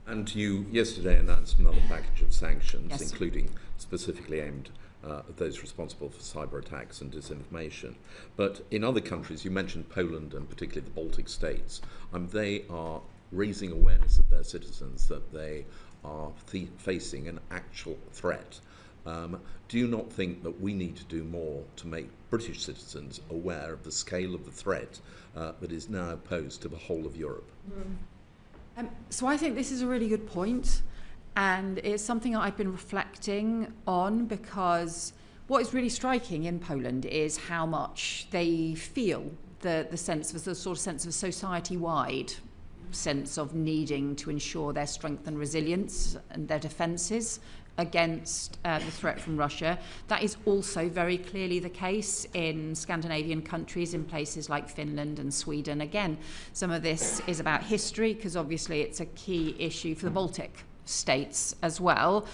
And you yesterday announced another package of sanctions, Yes, including specifically aimed at those responsible for cyber attacks and disinformation. But in other countries, you mentioned Poland and particularly the Baltic states, they are raising awareness of their citizens that they are facing an actual threat. Do you not think that we need to do more to make British citizens aware of the scale of the threat that is now posed to the whole of Europe? So I think this is a really good point, and it's something that I've been reflecting on, because what is really striking in Poland is how much they feel the sense of the sort of sense of society-wide sense of needing to ensure their strength and resilience and their defences against the threat from Russia. That is also very clearly the case in Scandinavian countries, in places like Finland and Sweden. Again, some of this is about history, because obviously it's a key issue for the Baltic states as well.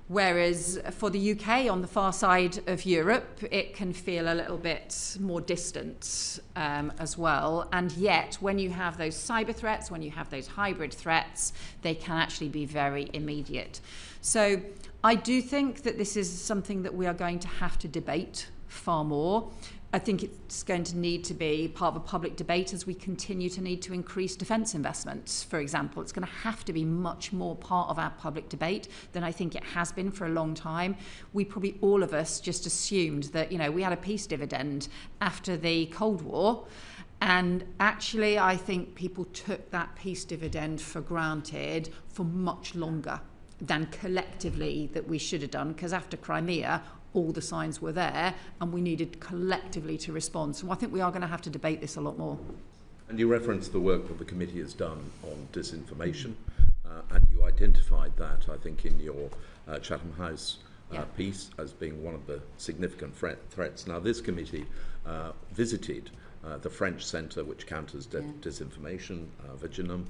Whereas for the UK, on the far side of Europe, it can feel a little bit more distant as well. And yet, when you have those cyber threats, when you have those hybrid threats, they can actually be very immediate. So I do think that this is something that we are going to have to debate far more. I think it's going to need to be part of a public debate as we continue to need to increase defence investments, for example. It's going to have to be much more part of our public debate than I think it has been for a long time. We probably, all of us, just assumed that, we had a peace dividend after the Cold War. And actually, I think people took that peace dividend for granted for much longer than collectively that we should have done, because after Crimea, all the signs were there and we needed collectively to respond. So I think we are going to have to debate this a lot more. And you referenced the work that the committee has done on disinformation, and you identified that, I think, in your Chatham House piece as being one of the significant threats. Now, this committee visited the French Centre, which counters disinformation, Viginum.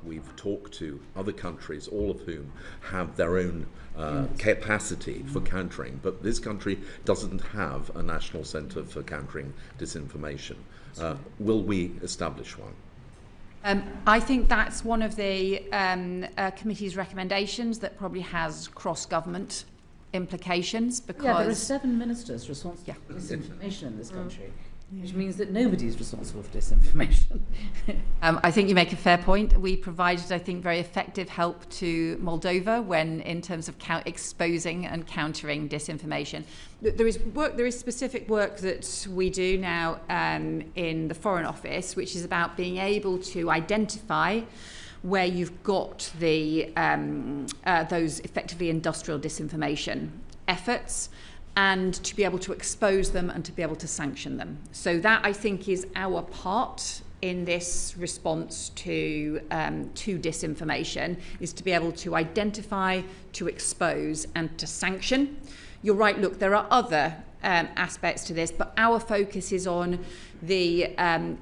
We've talked to other countries, all of whom have their own capacity for countering, but this country doesn't have a national centre for countering disinformation. Will we establish one? I think that's one of the committee's recommendations that probably has cross-government implications, because there are 7 ministers responsible for disinformation in this country, which means that nobody's responsible for disinformation. I think you make a fair point. We provided, I think, very effective help to Moldova when, in terms of exposing and countering disinformation. There is specific work that we do now in the Foreign Office, which is about being able to identify where you've got the those effectively industrial disinformation efforts, and to be able to expose them and to be able to sanction them. So that, I think, is our part in this response to disinformation, is to be able to identify, to expose and to sanction. You're right, look, there are other aspects to this, but our focus is on the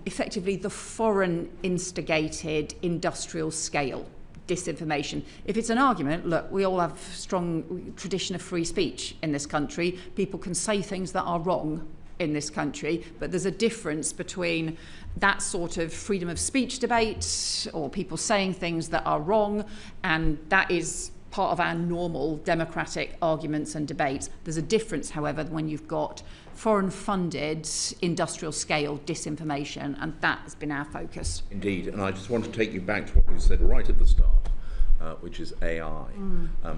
effectively the foreign instigated industrial scale disinformation. If it's an argument, look, we all have strong tradition of free speech in this country. People can say things that are wrong in this country, but there's a difference between that sort of freedom of speech debate or people saying things that are wrong, and that is part of our normal democratic arguments and debates. There's a difference, however, when you've got foreign-funded industrial-scale disinformation, and that has been our focus. Indeed, and I just want to take you back to what you said right at the start, which is AI.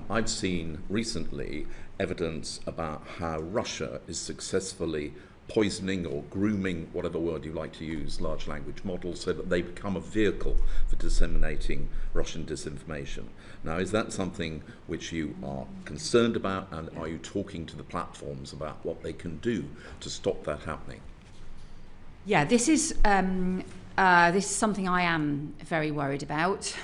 I've seen recently evidence about how Russia is successfully poisoning or grooming, whatever word you like to use, large language models, so that they become a vehicle for disseminating Russian disinformation. Now, is that something which you are concerned about, and are you talking to the platforms about what they can do to stop that happening? Yeah, this is something I am very worried about.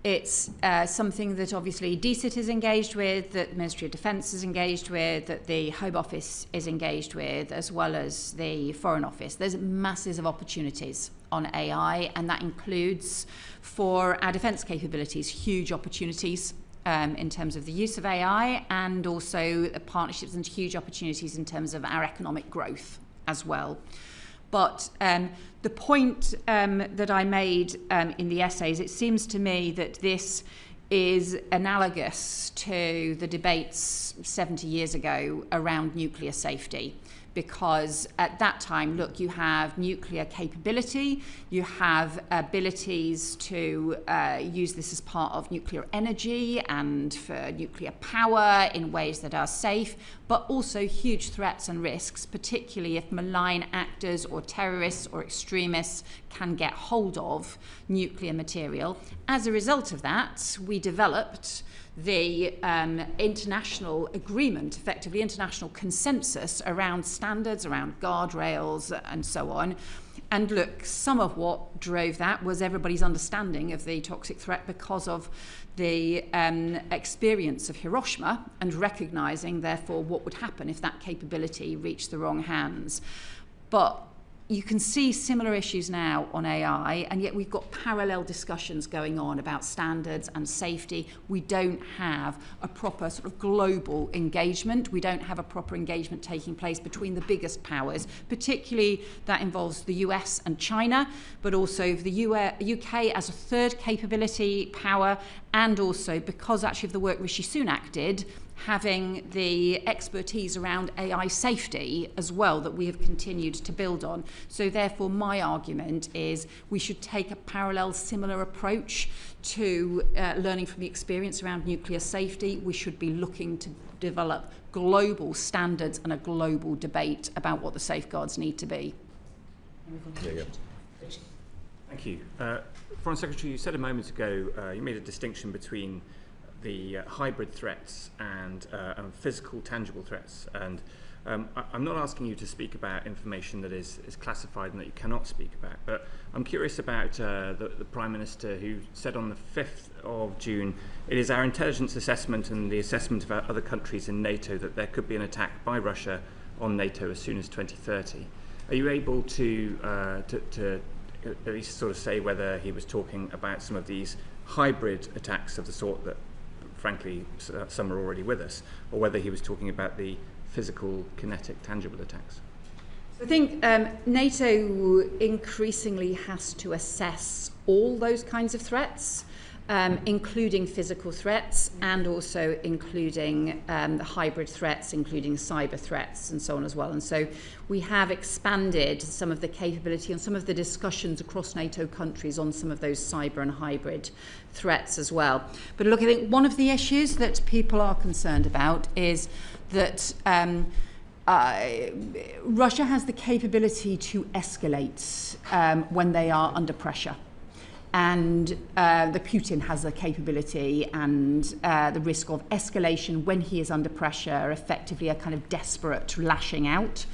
It's something that obviously DCIT is engaged with, that the Ministry of Defence is engaged with, that the Home Office is engaged with, as well as the Foreign Office. There's masses of opportunities on AI, and that includes, for our defence capabilities, huge opportunities in terms of the use of AI, and also partnerships and huge opportunities in terms of our economic growth as well. But the point that I made in the essays, it seems to me that this is analogous to the debates 70 years ago around nuclear safety. Because at that time, look, you have nuclear capability, you have abilities to use this as part of nuclear energy and for nuclear power in ways that are safe, but also huge threats and risks, particularly if malign actors or terrorists or extremists can get hold of nuclear material. As a result of that, we developed the international agreement, effectively international consensus around standards, around guardrails and so on. And look, some of what drove that was everybody's understanding of the toxic threat because of the experience of Hiroshima, and recognising, therefore, what would happen if that capability reached the wrong hands. But you can see similar issues now on AI, and yet we've got parallel discussions going on about standards and safety. We don't have a proper sort of global engagement. We don't have a proper engagement taking place between the biggest powers, particularly that involves the US and China, but also the UK as a third capability power, and also because actually of the work Rishi Sunak did, having the expertise around AI safety as well that we have continued to build on. So therefore my argument is we should take a parallel, similar approach to learning from the experience around nuclear safety. We should be looking to develop global standards and a global debate about what the safeguards need to be. Thank you. Foreign Secretary, you said a moment ago, you made a distinction between the hybrid threats and physical, tangible threats. And I'm not asking you to speak about information that is classified and that you cannot speak about, but I'm curious about the Prime Minister who said on the 5th of June, it is our intelligence assessment and the assessment of other countries in NATO that there could be an attack by Russia on NATO as soon as 2030. Are you able to at least sort of say whether he was talking about some of these hybrid attacks of the sort that, frankly, some are already with us, or whether he was talking about the physical, kinetic, tangible attacks? I think NATO increasingly has to assess all those kinds of threats, including physical threats and also including the hybrid threats, including cyber threats and so on as well. And so we have expanded some of the capability and some of the discussions across NATO countries on some of those cyber and hybrid threats as well. But look, I think one of the issues that people are concerned about is that Russia has the capability to escalate when they are under pressure. And the Putin has the capability and the risk of escalation when he is under pressure, effectively a kind of desperate lashing out,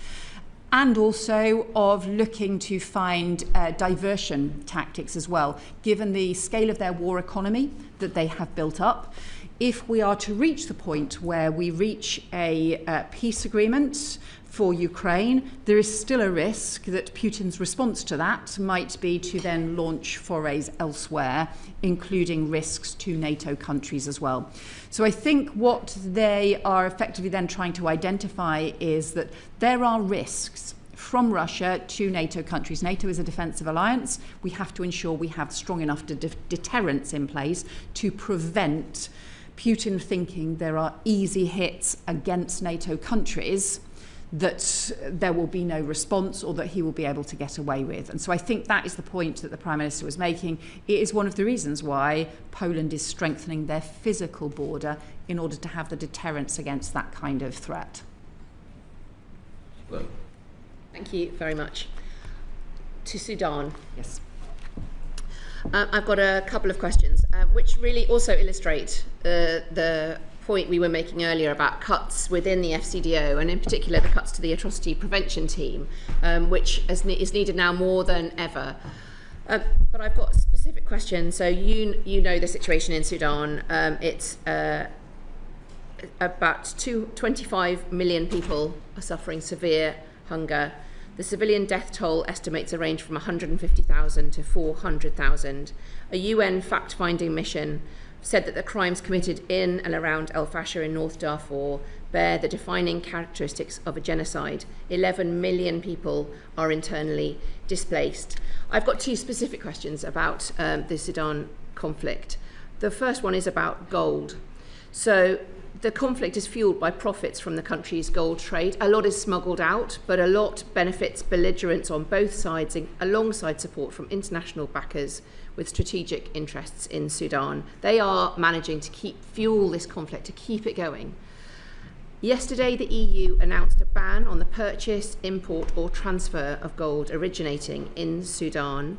and also of looking to find diversion tactics as well, given the scale of their war economy that they have built up. If we are to reach the point where we reach a peace agreement for Ukraine, there is still a risk that Putin's response to that might be to then launch forays elsewhere, including risks to NATO countries as well. So I think what they are effectively then trying to identify is that there are risks from Russia to NATO countries. NATO is a defensive alliance. We have to ensure we have strong enough deterrence in place to prevent Putin thinking there are easy hits against NATO countries that there will be no response or that he will be able to get away with. And so I think that is the point that the Prime Minister was making. It is one of the reasons why Poland is strengthening their physical border in order to have the deterrence against that kind of threat. Well. Thank you very much. To Sudan. Yes. I've got a couple of questions, which really also illustrate the point we were making earlier about cuts within the FCDO, and in particular the cuts to the atrocity prevention team, which is needed now more than ever. But I've got specific questions. So you know the situation in Sudan. It's about 25 million people are suffering severe hunger. The civilian death toll estimates a range from 150,000 to 400,000. A UN fact-finding mission said that the crimes committed in and around El Fasher in North Darfur bear the defining characteristics of a genocide. 11 million people are internally displaced. I've got two specific questions about the Sudan conflict. The first one is about gold. So the conflict is fueled by profits from the country's gold trade. A lot is smuggled out, but a lot benefits belligerents on both sides, alongside support from international backers with strategic interests in Sudan. They are managing to fuel this conflict, to keep it going. Yesterday, the EU announced a ban on the purchase, import, or transfer of gold originating in Sudan.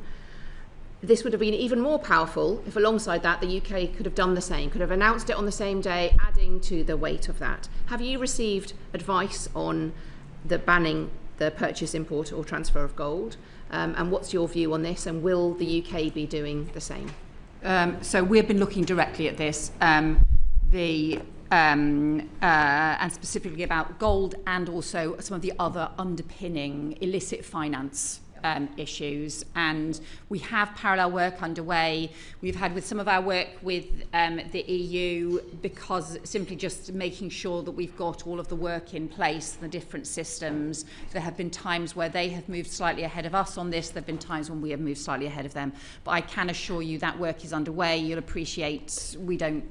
This would have been even more powerful if, alongside that, the UK could have done the same, could have announced it on the same day, adding to the weight of that. Have you received advice on the banning the purchase, import, or transfer of gold? And what's your view on this? And will the UK be doing the same? So we've been looking directly at this, and specifically about gold and also some of the other underpinning illicit finance issues, and we have parallel work underway. We've had with some of our work with the EU, because simply just making sure that we've got all of the work in place, the different systems. There have been times where they have moved slightly ahead of us on this. There have been times when we have moved slightly ahead of them, but I can assure you that work is underway. You'll appreciate we don't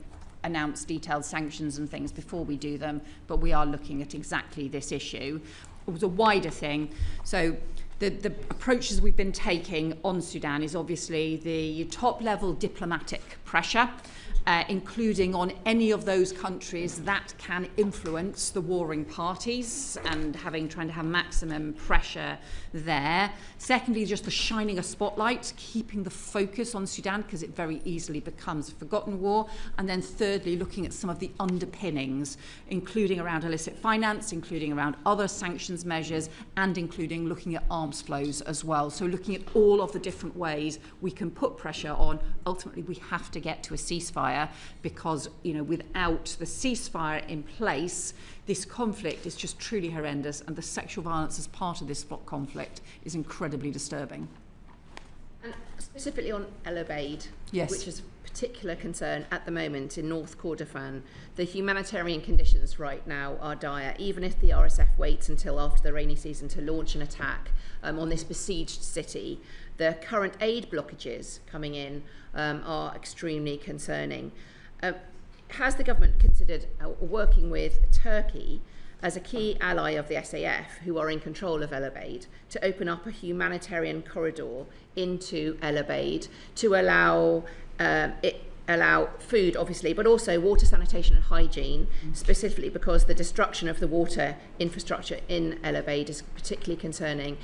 announce detailed sanctions and things before we do them, but we are looking at exactly this issue. It was a wider thing. So the approaches we've been taking on Sudan is obviously the top-level diplomatic pressure, including on any of those countries that can influence the warring parties, and trying to have maximum pressure there. Secondly, just the shining a spotlight, keeping the focus on Sudan, because it very easily becomes a forgotten war. And then thirdly, looking at some of the underpinnings, including around illicit finance, including around other sanctions measures, and including looking at arms flows as well. So looking at all of the different ways we can put pressure on. Ultimately, we have to get to a ceasefire. ceasefire, because, you know, without the ceasefire in place, this conflict is just truly horrendous, and the sexual violence as part of this conflict is incredibly disturbing. And specifically on El Obeid, yes, which is a particular concern at the moment in North Kordofan, the humanitarian conditions right now are dire, even if the RSF waits until after the rainy season to launch an attack on this besieged city. The current aid blockages coming in are extremely concerning. Has the government considered working with Turkey as a key ally of the SAF, who are in control of El Obeid, to open up a humanitarian corridor into El Obeid to allow food, obviously, but also water, sanitation and hygiene, specifically because the destruction of the water infrastructure in El Obeid is particularly concerning,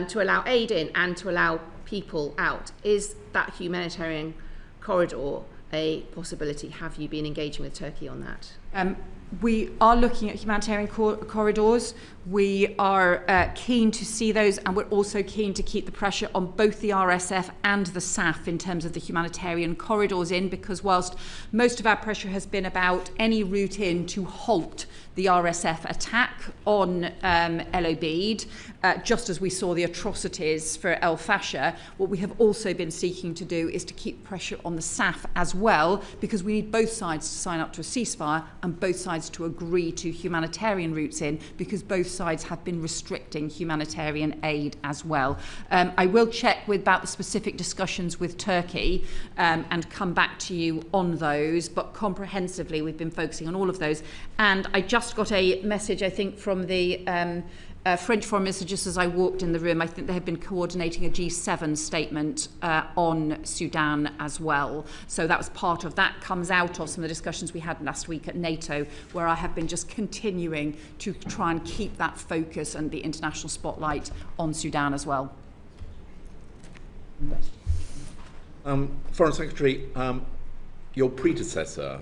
to allow aid in and to allow people out? Is that humanitarian corridor a possibility? Have you been engaging with Turkey on that? We are looking at humanitarian corridors. We are keen to see those, and we're also keen to keep the pressure on both the RSF and the SAF in terms of the humanitarian corridors in, because whilst most of our pressure has been about any route in to halt the RSF attack on El Obeid, just as we saw the atrocities for El Fasher, what we have also been seeking to do is to keep pressure on the SAF as well, because we need both sides to sign up to a ceasefire and both sides to agree to humanitarian routes in, because both sides have been restricting humanitarian aid as well. I will check about the specific discussions with Turkey and come back to you on those, but comprehensively we've been focusing on all of those. And I just got a message, I think, from the French Foreign Minister just as I walked in the room. I think they have been coordinating a G7 statement on Sudan as well. So that was part of that, comes out of some of the discussions we had last week at NATO, where I have been just continuing to try and keep that focus and the international spotlight on Sudan as well. Foreign Secretary, your predecessor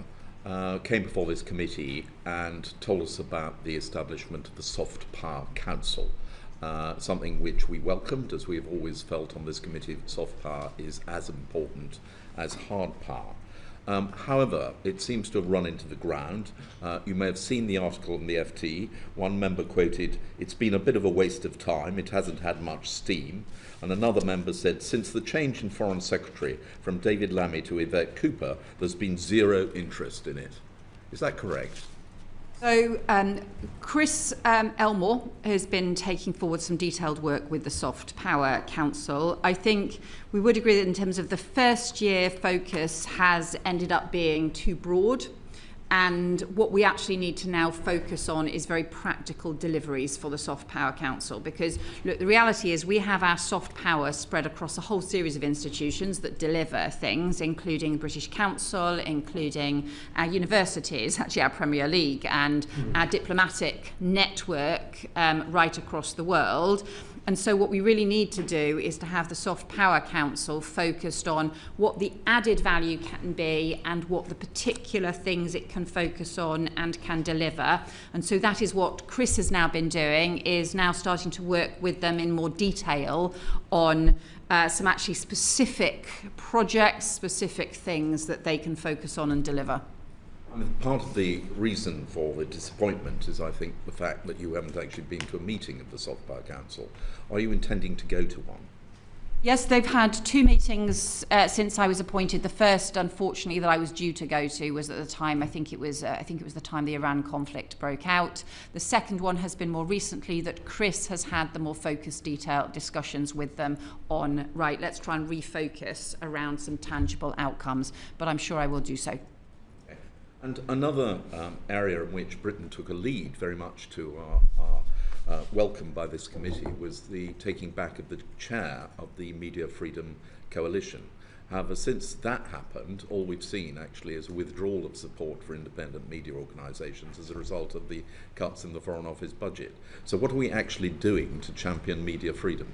came before this committee and told us about the establishment of the Soft Power Council, something which we welcomed, as we have always felt on this committee. Soft power is as important as hard power. However, it seems to have run into the ground. You may have seen the article in the FT. One member quoted, "It's been a bit of a waste of time, it hasn't had much steam." And another member said, "Since the change in Foreign Secretary from David Lammy to Yvette Cooper, there's been zero interest in it." Is that correct? So Chris Elmore has been taking forward some detailed work with the Soft Power Council. I think we would agree that in terms of the first year focus has ended up being too broad. And what we actually need to now focus on is very practical deliveries for the Soft Power Council. Because, look, the reality is we have our soft power spread across a whole series of institutions that deliver things, including the British Council, including our universities, actually our Premier League, and our diplomatic network right across the world. And so what we really need to do is to have the Soft Power Council focused on what the added value can be and what the particular things it can focus on and can deliver. And so that is what Chris has now been doing, is now starting to work with them in more detail on some actually specific projects, specific things that they can focus on and deliver. I mean, part of the reason for the disappointment is, I think, the fact that you haven't actually been to a meeting of the Soft Power Council. Are you intending to go to one? Yes, they've had two meetings since I was appointed. The first, unfortunately, that I was due to go to was at the time, I think it was the time the Iran conflict broke out. The second one has been more recently, that Chris has had the more focused, detailed discussions with them on, right, let's try and refocus around some tangible outcomes. But I'm sure I will do so. And another area in which Britain took a lead, very much to our welcome by this committee, was the taking back of the chair of the Media Freedom Coalition. However, since that happened, all we've seen actually is a withdrawal of support for independent media organisations as a result of the cuts in the Foreign Office budget. So what are we actually doing to champion media freedom?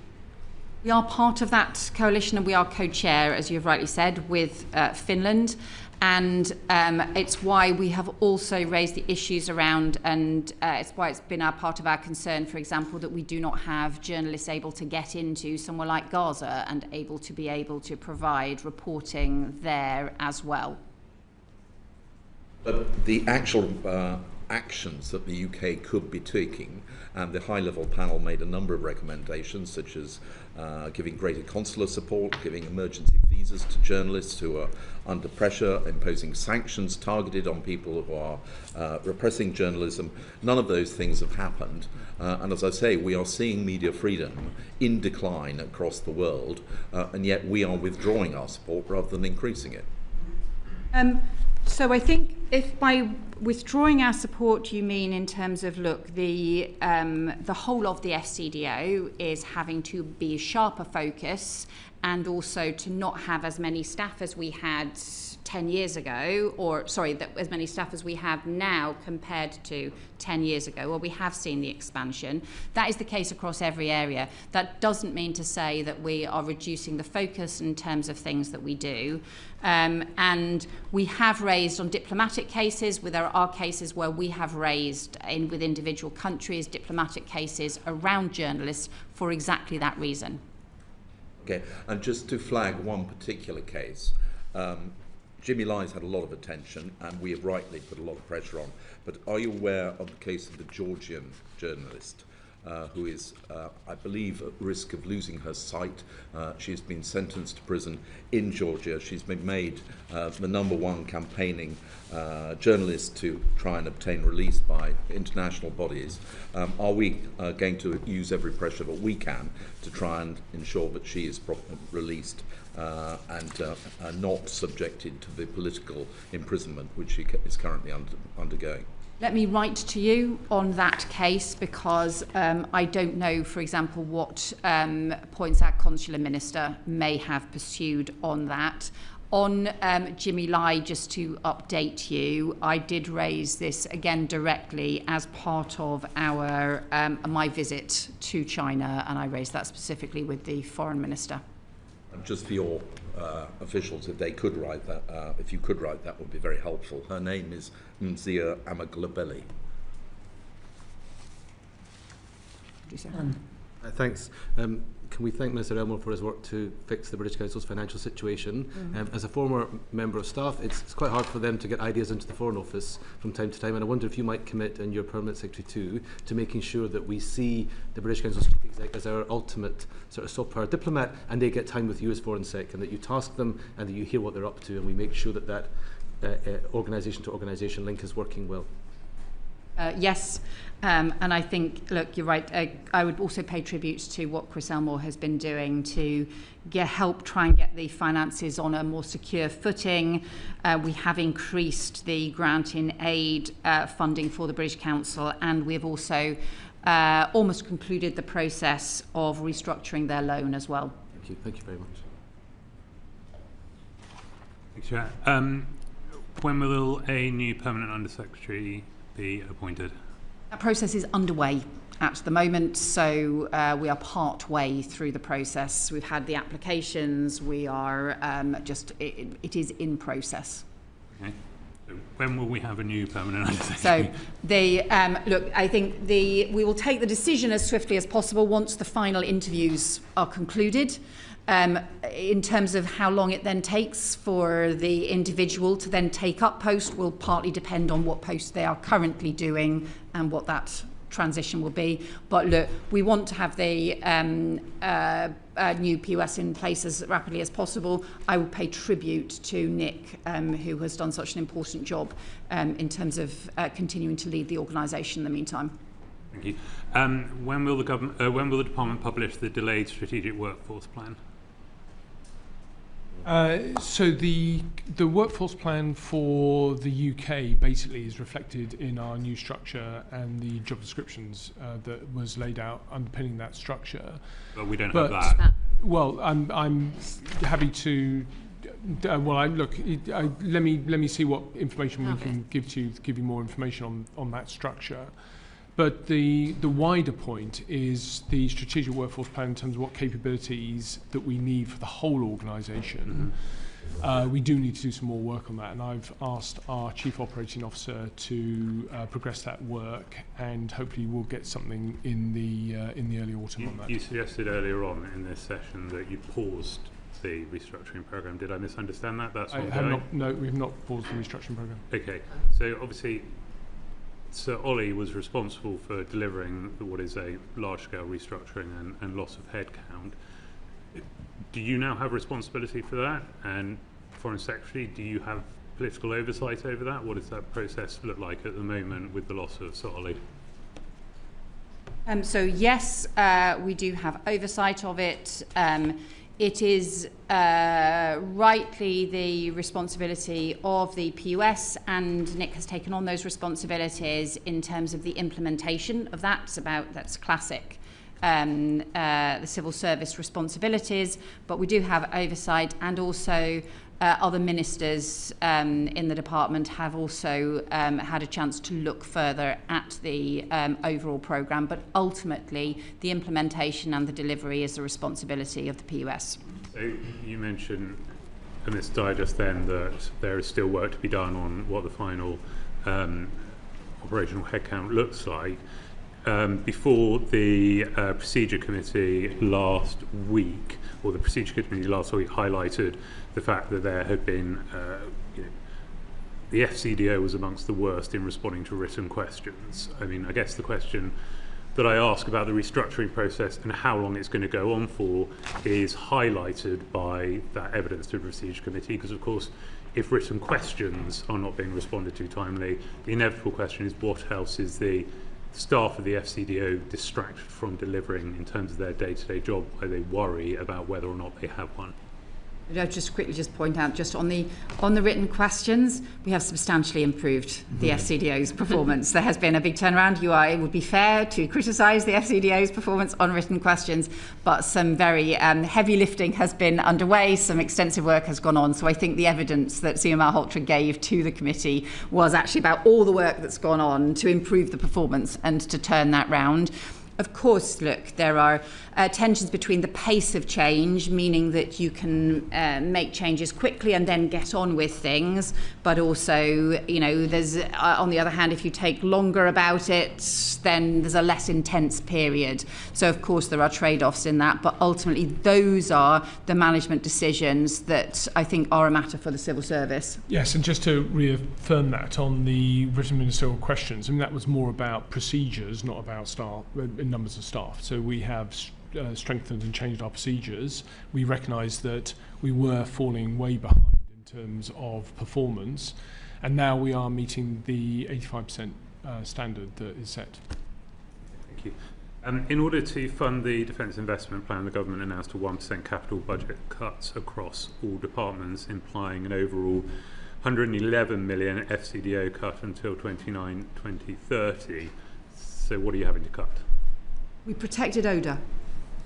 We are part of that coalition, and we are co-chair, as you've rightly said, with Finland. And it's why we have also raised the issues around, and it's why it's been part of our concern, for example, that we do not have journalists able to get into somewhere like Gaza and able to provide reporting there as well. But the actual actions that the UK could be taking, and the high-level panel made a number of recommendations, such as giving greater consular support, giving emergency visas to journalists who are under pressure, imposing sanctions targeted on people who are repressing journalism. None of those things have happened. And as I say, we are seeing media freedom in decline across the world, and yet we are withdrawing our support rather than increasing it. So I think if by withdrawing our support you mean in terms of, look, the whole of the FCDO is having to be a sharper focus, and also to not have as many staff as we had 10 years ago, or sorry, as many staff as we have now compared to 10 years ago. Well, we have seen the expansion. That is the case across every area. That doesn't mean to say that we are reducing the focus in terms of things that we do. And we have raised on diplomatic cases, where there are cases where we have raised with individual countries diplomatic cases around journalists for exactly that reason. Okay, and just to flag one particular case, Jimmy Ly's had a lot of attention, and we have rightly put a lot of pressure on. But are you aware of the case of the Georgian journalist who is, I believe, at risk of losing her sight? She's been sentenced to prison in Georgia. She's been made the #1 campaigning journalist to try and obtain release by international bodies. Are we going to use every pressure that we can to try and ensure that she is released and not subjected to the political imprisonment which she is currently undergoing? Let me write to you on that case, because I don't know, for example, what points our consular minister may have pursued on that. On Jimmy Lai, just to update you, I did raise this again directly as part of our my visit to China, and I raised that specifically with the foreign minister. Just for your officials, if they could write that, if you could write that, would be very helpful. Her name is Mzia Amaglobeli. Thanks. Can we thank Minister Elmore for his work to fix the British Council's financial situation? As a former member of staff, it's quite hard for them to get ideas into the Foreign Office from time to time, and I wonder if you might commit, and your Permanent Secretary too, to making sure that we see the British Council's Chief Exec as our ultimate sort of soft power diplomat, and they get time with you as Foreign Sec, and that you task them and that you hear what they're up to, and we make sure that that organisation to organisation link is working well. Yes, and I think, look, you're right. I would also pay tribute to what Chris Elmore has been doing to help try and get the finances on a more secure footing. We have increased the grant in aid funding for the British Council, and we have also almost concluded the process of restructuring their loan as well. Thank you. Thank you very much. Thanks, Chair. When will a new permanent Undersecretary be appointed? That process is underway at the moment, so we are part way through the process. We've had the applications. We are it is in process. Okay. So when will we have a new permanent Undersecretary? So look, I think we will take the decision as swiftly as possible once the final interviews are concluded. In terms of how long it then takes for the individual to then take up post will partly depend on what post they are currently doing and what that transition will be. But look, we want to have the new POS in place as rapidly as possible. I will pay tribute to Nick, who has done such an important job in terms of continuing to lead the organisation in the meantime. Thank you. When will the department publish the delayed strategic workforce plan? So the workforce plan for the UK basically is reflected in our new structure and the job descriptions that was laid out underpinning that structure. But we don't have that. Well, I'm happy to. Let me see what information we can give to give you more information on that structure. But the wider point is the strategic workforce plan in terms of what capabilities that we need for the whole organisation. Mm-hmm. We do need to do some more work on that, and I've asked our Chief Operating Officer to progress that work, and hopefully we'll get something in the early autumn on that. You suggested earlier on in this session that you paused the restructuring programme. Did I misunderstand that? That's I ongoing? have not, no, we've not paused the restructuring programme. Okay, so obviously Sir Ollie was responsible for delivering what is a large-scale restructuring and loss of headcount. Do you now have responsibility for that? And Foreign Secretary, do you have political oversight over that? What does that process look like at the moment with the loss of Sir Ollie? So yes, we do have oversight of it. It is rightly the responsibility of the PUS, and Nick has taken on those responsibilities in terms of the implementation of that. That's classic the civil service responsibilities, but we do have oversight, and also other ministers in the department have also had a chance to look further at the overall programme, but ultimately the implementation and the delivery is the responsibility of the PUS. So you mentioned in this digest then that there is still work to be done on what the final operational headcount looks like. Before the procedure committee last week, or the procedure committee last week highlighted the fact that there had been, the FCDO was amongst the worst in responding to written questions. I mean, I guess the question that I ask about the restructuring process and how long it's going to go on for is highlighted by that evidence to the procedure committee, because of course if written questions are not being responded to timely, the inevitable question is what else is the staff of the FCDO distracted from delivering in terms of their day-to-day job, where they worry about whether or not they have one. I'll just quickly point out, just on the written questions, we have substantially improved the FCDO's performance. There has been a big turnaround. It would be fair to criticise the FCDO's performance on written questions, but some very heavy lifting has been underway. Some extensive work has gone on. So I think the evidence that Sima Malhotra gave to the committee was actually about all the work that's gone on to improve the performance and to turn that round. Of course, look, there are tensions between the pace of change, meaning that you can make changes quickly and then get on with things, but also, there's, on the other hand, if you take longer about it, then there's a less intense period. So, of course, there are trade-offs in that, but ultimately those are the management decisions that I think are a matter for the civil service. Yes, and just to reaffirm that on the written ministerial questions, I mean, that was more about procedures, not about staff, numbers of staff. So we have strengthened and changed our procedures. We recognise that we were falling way behind in terms of performance, and now we are meeting the 85% standard that is set. Thank you. In order to fund the Defence Investment Plan, the government announced a 1% capital budget cuts across all departments, implying an overall 111 million FCDO cut until 2030. So what are you having to cut? We protected ODA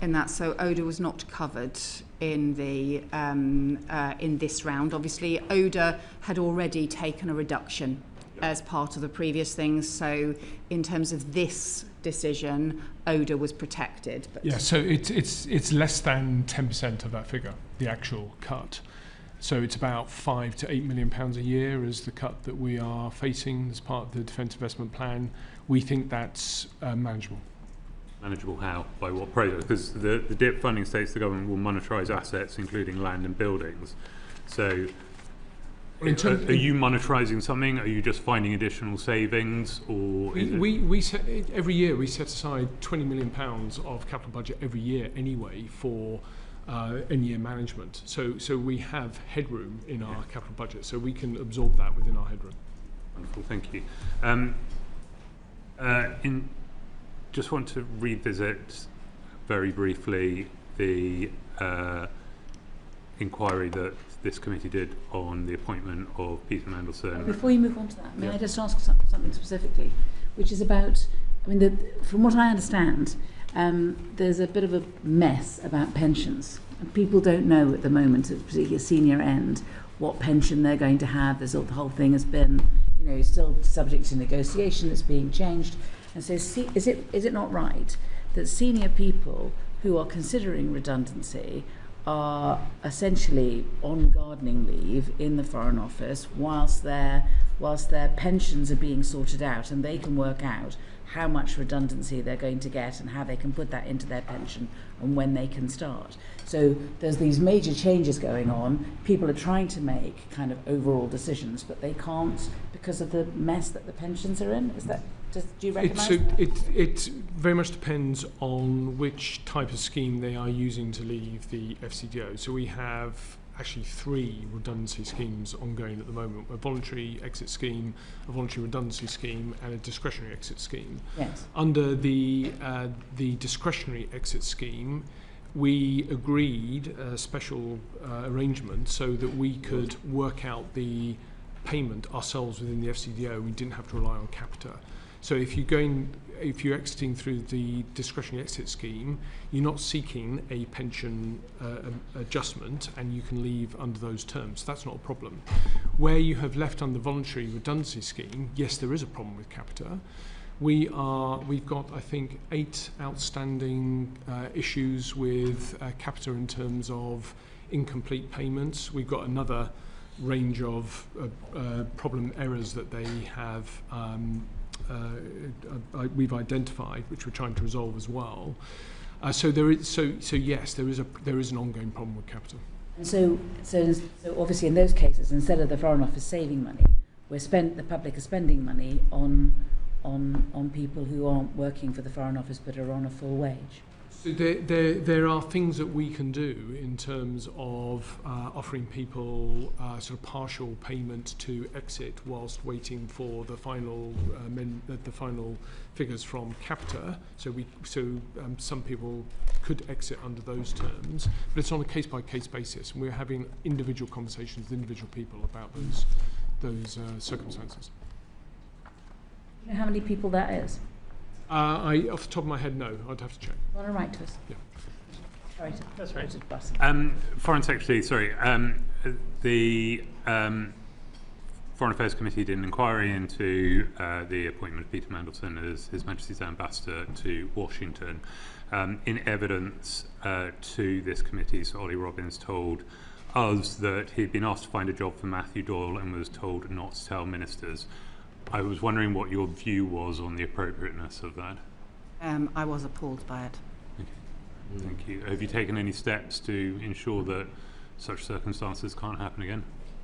in that, so ODA was not covered in the in this round. Obviously, ODA had already taken a reduction as part of the previous things, so in terms of this decision, ODA was protected. But yeah, so it's less than 10% of that figure, the actual cut. So it's about £5 to £8 million a year as the cut that we are facing as part of the Defence Investment Plan. We think that's manageable. Manageable how? By what process? Because the DIP funding states the government will monetise assets, including land and buildings. So are you monetarising something? Are you just finding additional savings? Or we set, every year we set aside £20 million of capital budget every year anyway for in-year management. So we have headroom in our capital budget, so we can absorb that within our headroom. Wonderful, thank you. Just want to revisit very briefly the inquiry that this committee did on the appointment of Peter Mandelson. Before you move on to that, may I just ask something specifically, which is about, from what I understand, there's a bit of a mess about pensions. And people don't know at the moment, at particularly senior end, what pension they're going to have. The whole thing has been, still subject to negotiation. It's being changed. And so is it not right that senior people who are considering redundancy are essentially on gardening leave in the Foreign Office whilst their pensions are being sorted out, and they can work out how much redundancy they're going to get and how they can put that into their pension and when they can start. So there's these major changes going on. People are trying to make kind of overall decisions, but they can't because of the mess that the pensions are in. Is that, do you recognise that? It very much depends on which type of scheme they are using to leave the FCDO. So we have actually 3 redundancy schemes ongoing at the moment: a voluntary exit scheme, a voluntary redundancy scheme, and a discretionary exit scheme. Yes. Under the discretionary exit scheme, we agreed a special arrangement so that we could work out the payment ourselves within the FCDO. We didn't have to rely on Capita. So if you're exiting through the discretionary exit scheme, you're not seeking a pension adjustment, and you can leave under those terms. That's not a problem. Where you have left under voluntary redundancy scheme, yes, there is a problem with Capita. We've got, I think, 8 outstanding issues with Capita in terms of incomplete payments. We've got another range of problem errors that they have we've identified, which we're trying to resolve as well. So yes, there is an ongoing problem with Capita. And so obviously in those cases, instead of the Foreign Office saving money, the public is spending money on people who aren't working for the Foreign Office but are on a full wage. So there are things that we can do in terms of offering people sort of partial payment to exit whilst waiting for the final figures from Capita. So some people could exit under those terms, but it's on a case-by-case basis, and we're having individual conversations with individual people about those circumstances. Do you know how many people that is? Off the top of my head, no. I'd have to check. Want to write to us? Yeah. Sorry, that's right. To Foreign Secretary, sorry. The Foreign Affairs Committee did an inquiry into the appointment of Peter Mandelson as His Majesty's Ambassador to Washington. In evidence to this committee, Sir Ollie Robbins told us that he'd been asked to find a job for Matthew Doyle and was told not to tell ministers. I was wondering what your view was on the appropriateness of that. I was appalled by it. Okay. Thank you. Have you taken any steps to ensure that such circumstances can't happen again?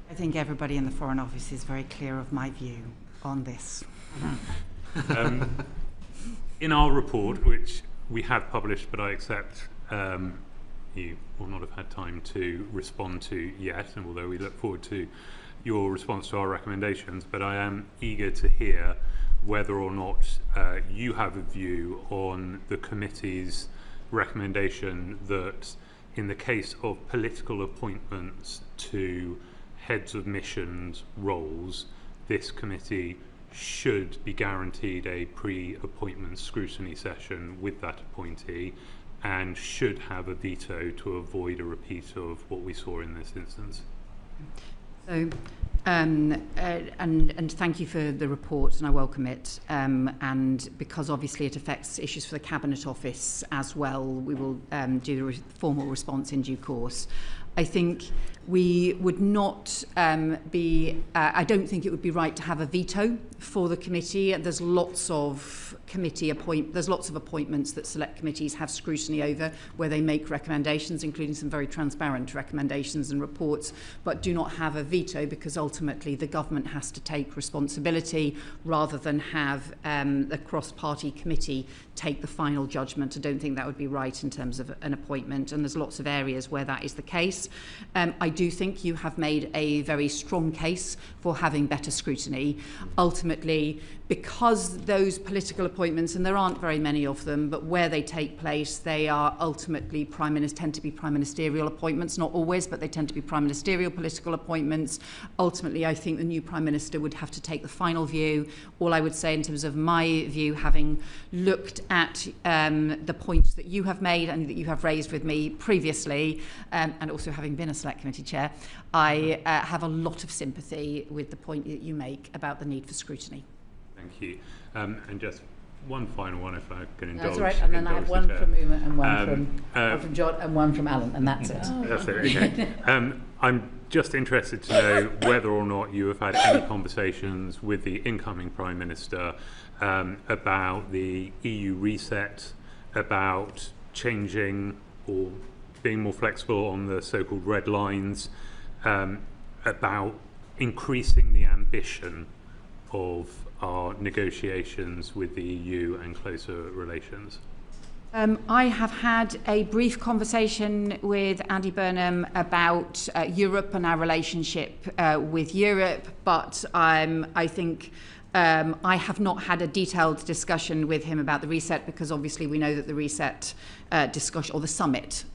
I think everybody in the Foreign Office is very clear of my view on this. In our report, which we have published, but I accept you will not have had time to respond to yet, and although we look forward to your response to our recommendations, but I am eager to hear whether or not you have a view on the committee's recommendation that in the case of political appointments to heads of missions roles, this committee should be guaranteed a pre-appointment scrutiny session with that appointee and should have a veto to avoid a repeat of what we saw in this instance. So, and thank you for the report, and I welcome it. And because obviously it affects issues for the Cabinet Office as well, we will do the formal response in due course. I think we would not I don't think it would be right to have a veto for the committee. There's lots of appointments that select committees have scrutiny over, where they make recommendations, including some very transparent recommendations and reports, but do not have a veto, because ultimately the government has to take responsibility rather than have a cross-party committee take the final judgment. I don't think that would be right in terms of an appointment, and there's lots of areas where that is the case. I do think you have made a very strong case for having better scrutiny. Ultimately, because those political appointments, and there aren't very many of them, but where they take place, they are ultimately tend to be prime ministerial appointments, not always, but they tend to be prime ministerial political appointments. Ultimately, I think the new Prime Minister would have to take the final view. All I would say in terms of my view, having looked at the points that you have made and that you have raised with me previously, and also having been a Select Committee Chair, I have a lot of sympathy with the point that you make about the need for scrutiny. Thank you. And just one final one, if I can indulge. That's right, and then I have one from Uma and one from John and one from Alan, and that's it. That's it, okay. I'm just interested to know whether or not you have had any conversations with the incoming Prime Minister about the EU reset, about changing or being more flexible on the so-called red lines, about increasing the ambition of our negotiations with the EU and closer relations. I have had a brief conversation with Andy Burnham about Europe and our relationship with Europe, but I think I have not had a detailed discussion with him about the reset, because obviously we know that the reset discussion, or the summit,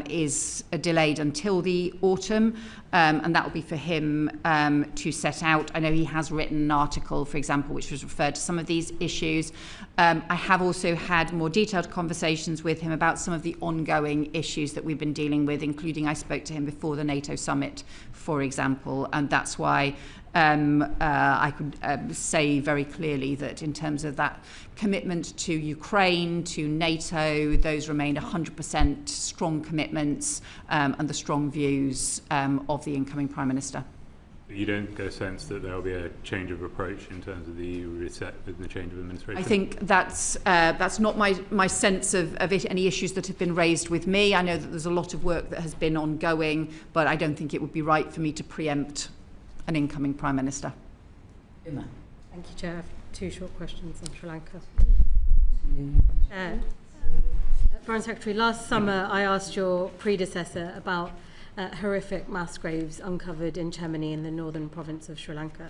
is delayed until the autumn, and that will be for him to set out. I know he has written an article, for example, which was referred to some of these issues. I have also had more detailed conversations with him about some of the ongoing issues that we've been dealing with, including I spoke to him before the NATO summit, for example, and that's why I could say very clearly that in terms of that commitment to Ukraine, to NATO, those remain 100% strong commitments and the strong views of the incoming Prime Minister. You don't get a sense that there will be a change of approach in terms of the EU reset with the change of administration? I think that's not my sense of it, any issues that have been raised with me. I know that there's a lot of work that has been ongoing, but I don't think it would be right for me to preempt an incoming Prime Minister. Thank you, Chair. I have two short questions on Sri Lanka. Foreign Secretary, last summer I asked your predecessor about horrific mass graves uncovered in Chemini in the northern province of Sri Lanka.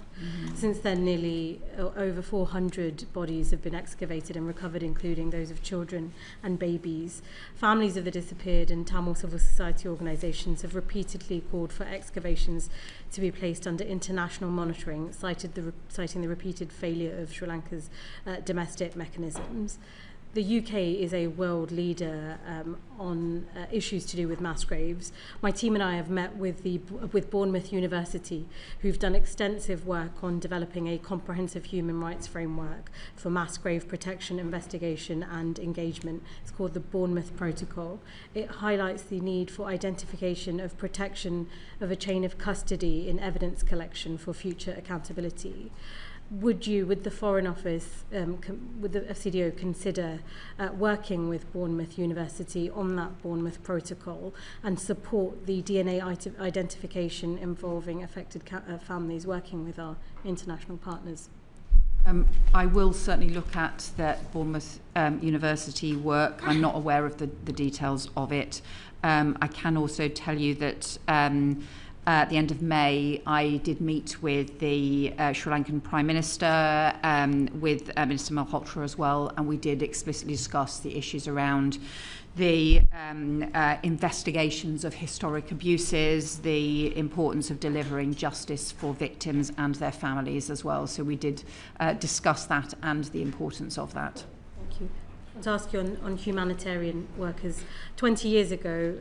Since then, nearly over 400 bodies have been excavated and recovered, including those of children and babies. Families of the disappeared and Tamil civil society organisations have repeatedly called for excavations to be placed under international monitoring, citing the repeated failure of Sri Lanka's domestic mechanisms. The UK is a world leader on issues to do with mass graves. My team and I have met with Bournemouth University, who've done extensive work on developing a comprehensive human rights framework for mass grave protection, investigation and engagement. It's called the Bournemouth Protocol. It highlights the need for identification of protection of a chain of custody in evidence collection for future accountability. Would the Foreign Office, would the FCDO consider working with Bournemouth University on that Bournemouth Protocol and support the DNA identification involving affected families, working with our international partners? I will certainly look at that Bournemouth University work. I'm not aware of the details of it. I can also tell you that at the end of May, I did meet with the Sri Lankan Prime Minister, with Minister Malhotra as well, and we did explicitly discuss the issues around the investigations of historic abuses, the importance of delivering justice for victims and their families as well. So we did discuss that and the importance of that. Thank you. I want to ask you on humanitarian workers. 20 years ago,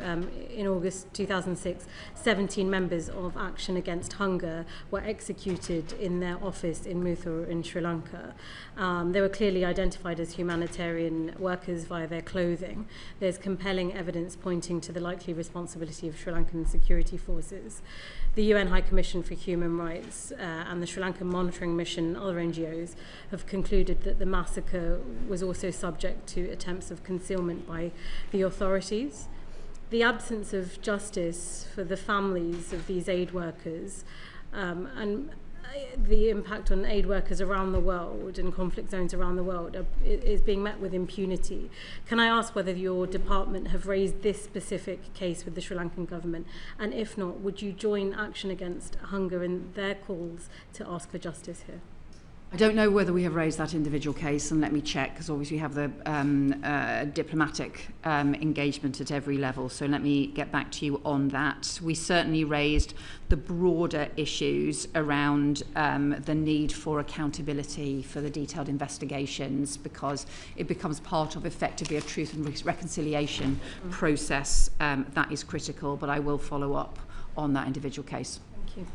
in August 2006, 17 members of Action Against Hunger were executed in their office in Muthur in Sri Lanka. They were clearly identified as humanitarian workers via their clothing. There's compelling evidence pointing to the likely responsibility of Sri Lankan security forces. The UN High Commission for Human Rights and the Sri Lankan Monitoring Mission and other NGOs have concluded that the massacre was also subject to attempts of concealment by the authorities. The absence of justice for the families of these aid workers and the impact on aid workers around the world and conflict zones around the world is being met with impunity. Can I ask whether your department have raised this specific case with the Sri Lankan government? And if not, would you join Action Against Hunger in their calls to ask for justice here? I don't know whether we have raised that individual case, and let me check, because obviously we have the diplomatic engagement at every level, so let me get back to you on that. We certainly raised the broader issues around the need for accountability for the detailed investigations, because it becomes part of effectively a truth and reconciliation process that is critical, but I will follow up on that individual case. Thank you.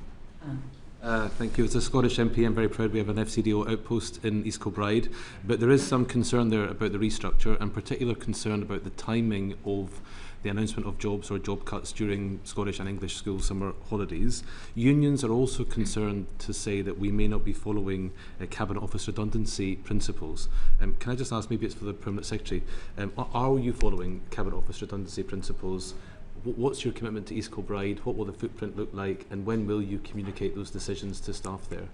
Thank you. As a Scottish MP, I'm very proud we have an FCDO outpost in East Kilbride, but there is some concern there about the restructure, and particular concern about the timing of the announcement of jobs or job cuts during Scottish and English school summer holidays. Unions are also concerned to say that we may not be following Cabinet Office redundancy principles. Can I just ask, maybe it's for the Permanent Secretary, are you following Cabinet Office redundancy principles? What's your commitment to East Kilbride? What will the footprint look like? And when will you communicate those decisions to staff there?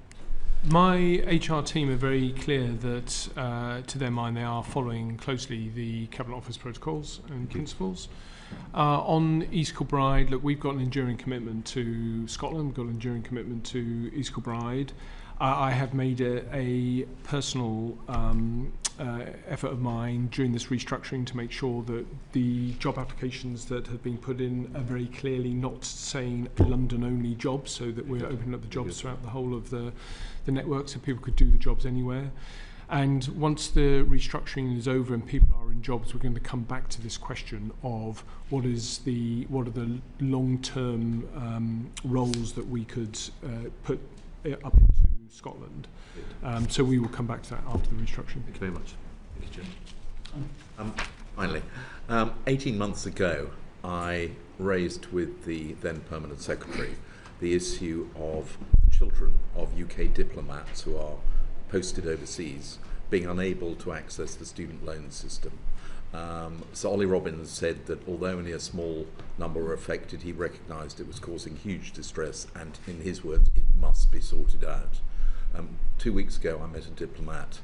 My HR team are very clear that, to their mind, they are following closely the Cabinet Office protocols and principles. On East Kilbride, look, we've got an enduring commitment to Scotland, we've got an enduring commitment to East Kilbride. I have made a personal effort of mine during this restructuring to make sure that the job applications that have been put in are very clearly not saying London-only jobs, so that we're opening up the jobs throughout the whole of the network so people could do the jobs anywhere. And once the restructuring is over and people are in jobs, we're going to come back to this question of what are the long-term roles that we could put up into Scotland. So we will come back to that after the restructuring. Thank you very much. Thank you, Jim. Finally, 18 months ago, I raised with the then Permanent Secretary the issue of the children of UK diplomats who are posted overseas being unable to access the student loan system. So Ollie Robbins said that although only a small number were affected, he recognised it was causing huge distress, and in his words, it must be sorted out. 2 weeks ago, I met a diplomat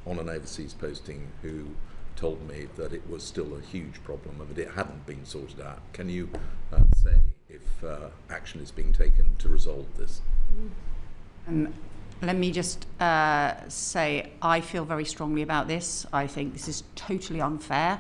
on an overseas posting who told me that it was still a huge problem and that it hadn't been sorted out. Can you say if action is being taken to resolve this? Let me just say I feel very strongly about this. I think this is totally unfair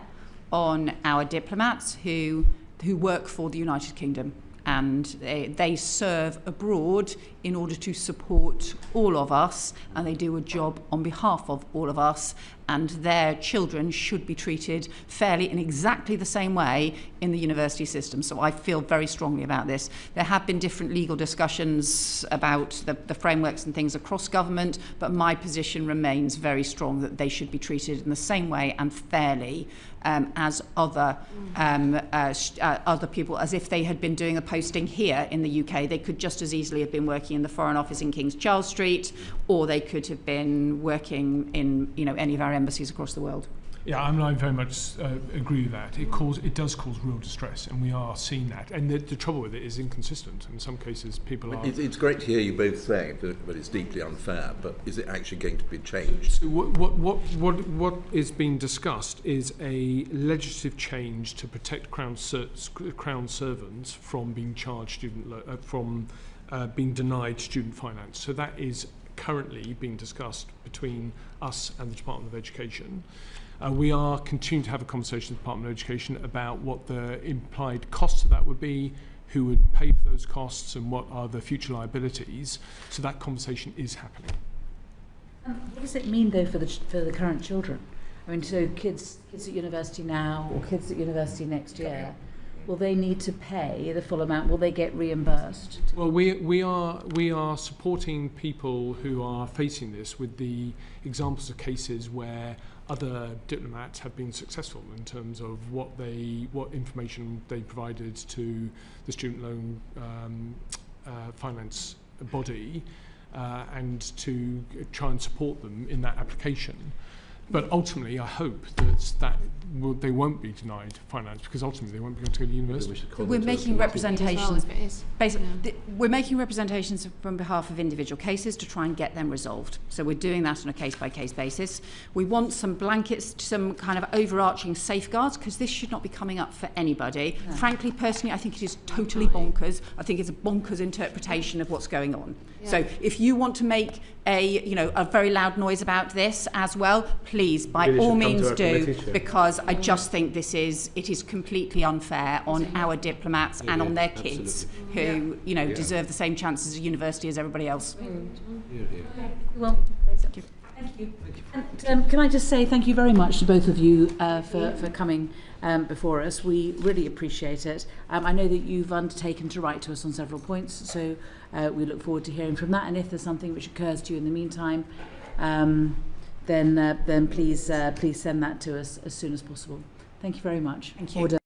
on our diplomats who work for the United Kingdom, and they serve abroad in order to support all of us, and they do a job on behalf of all of us, and their children should be treated fairly in exactly the same way in the university system. So I feel very strongly about this. There have been different legal discussions about the frameworks and things across government, but my position remains very strong that they should be treated in the same way and fairly as other people, as if they had been doing a posting here in the UK. They could just as easily have been working in the Foreign Office in King's Charles Street, or they could have been working in any of our embassies across the world. Yeah, I very much agree with that. It does cause real distress, and we are seeing that. And the trouble with it is inconsistent. In some cases, people are... It's great to hear you both saying that it's deeply unfair, but is it actually going to be changed? So what is being discussed is a legislative change to protect Crown servants from being charged from being denied student finance. So that is currently being discussed between us and the Department of Education. We are continuing to have a conversation with the Department of Education about what the implied costs of that would be, who would pay for those costs, and what are the future liabilities. So that conversation is happening. What does it mean, though, for the current children? I mean, so kids at university now, or kids at university next year, will they need to pay the full amount? Will they get reimbursed? Well, we are supporting people who are facing this with the examples of cases where other diplomats have been successful in terms of what information they provided to the student loan finance body, and to try and support them in that application. But ultimately, I hope that they won't be denied finance, because ultimately they won't be able to go to university. We're making representations. Basically, we're making representations on behalf of individual cases to try and get them resolved. So we're doing that on a case-by-case basis. We want some blankets, some kind of overarching safeguards, because this should not be coming up for anybody. No. Frankly, personally, I think it is totally bonkers. I think it's a bonkers interpretation of what's going on. Yeah. So if you want to make a very loud noise about this as well, please, by all means do, because I just think it is completely unfair on our diplomats and on their kids who, deserve the same chances at university as everybody else. Well, thank you. And Can I just say thank you very much to both of you for coming before us. We really appreciate it. I know that you've undertaken to write to us on several points, so we look forward to hearing from that. And if there's something which occurs to you in the meantime, then please send that to us as soon as possible. Thank you very much. Thank you. Order.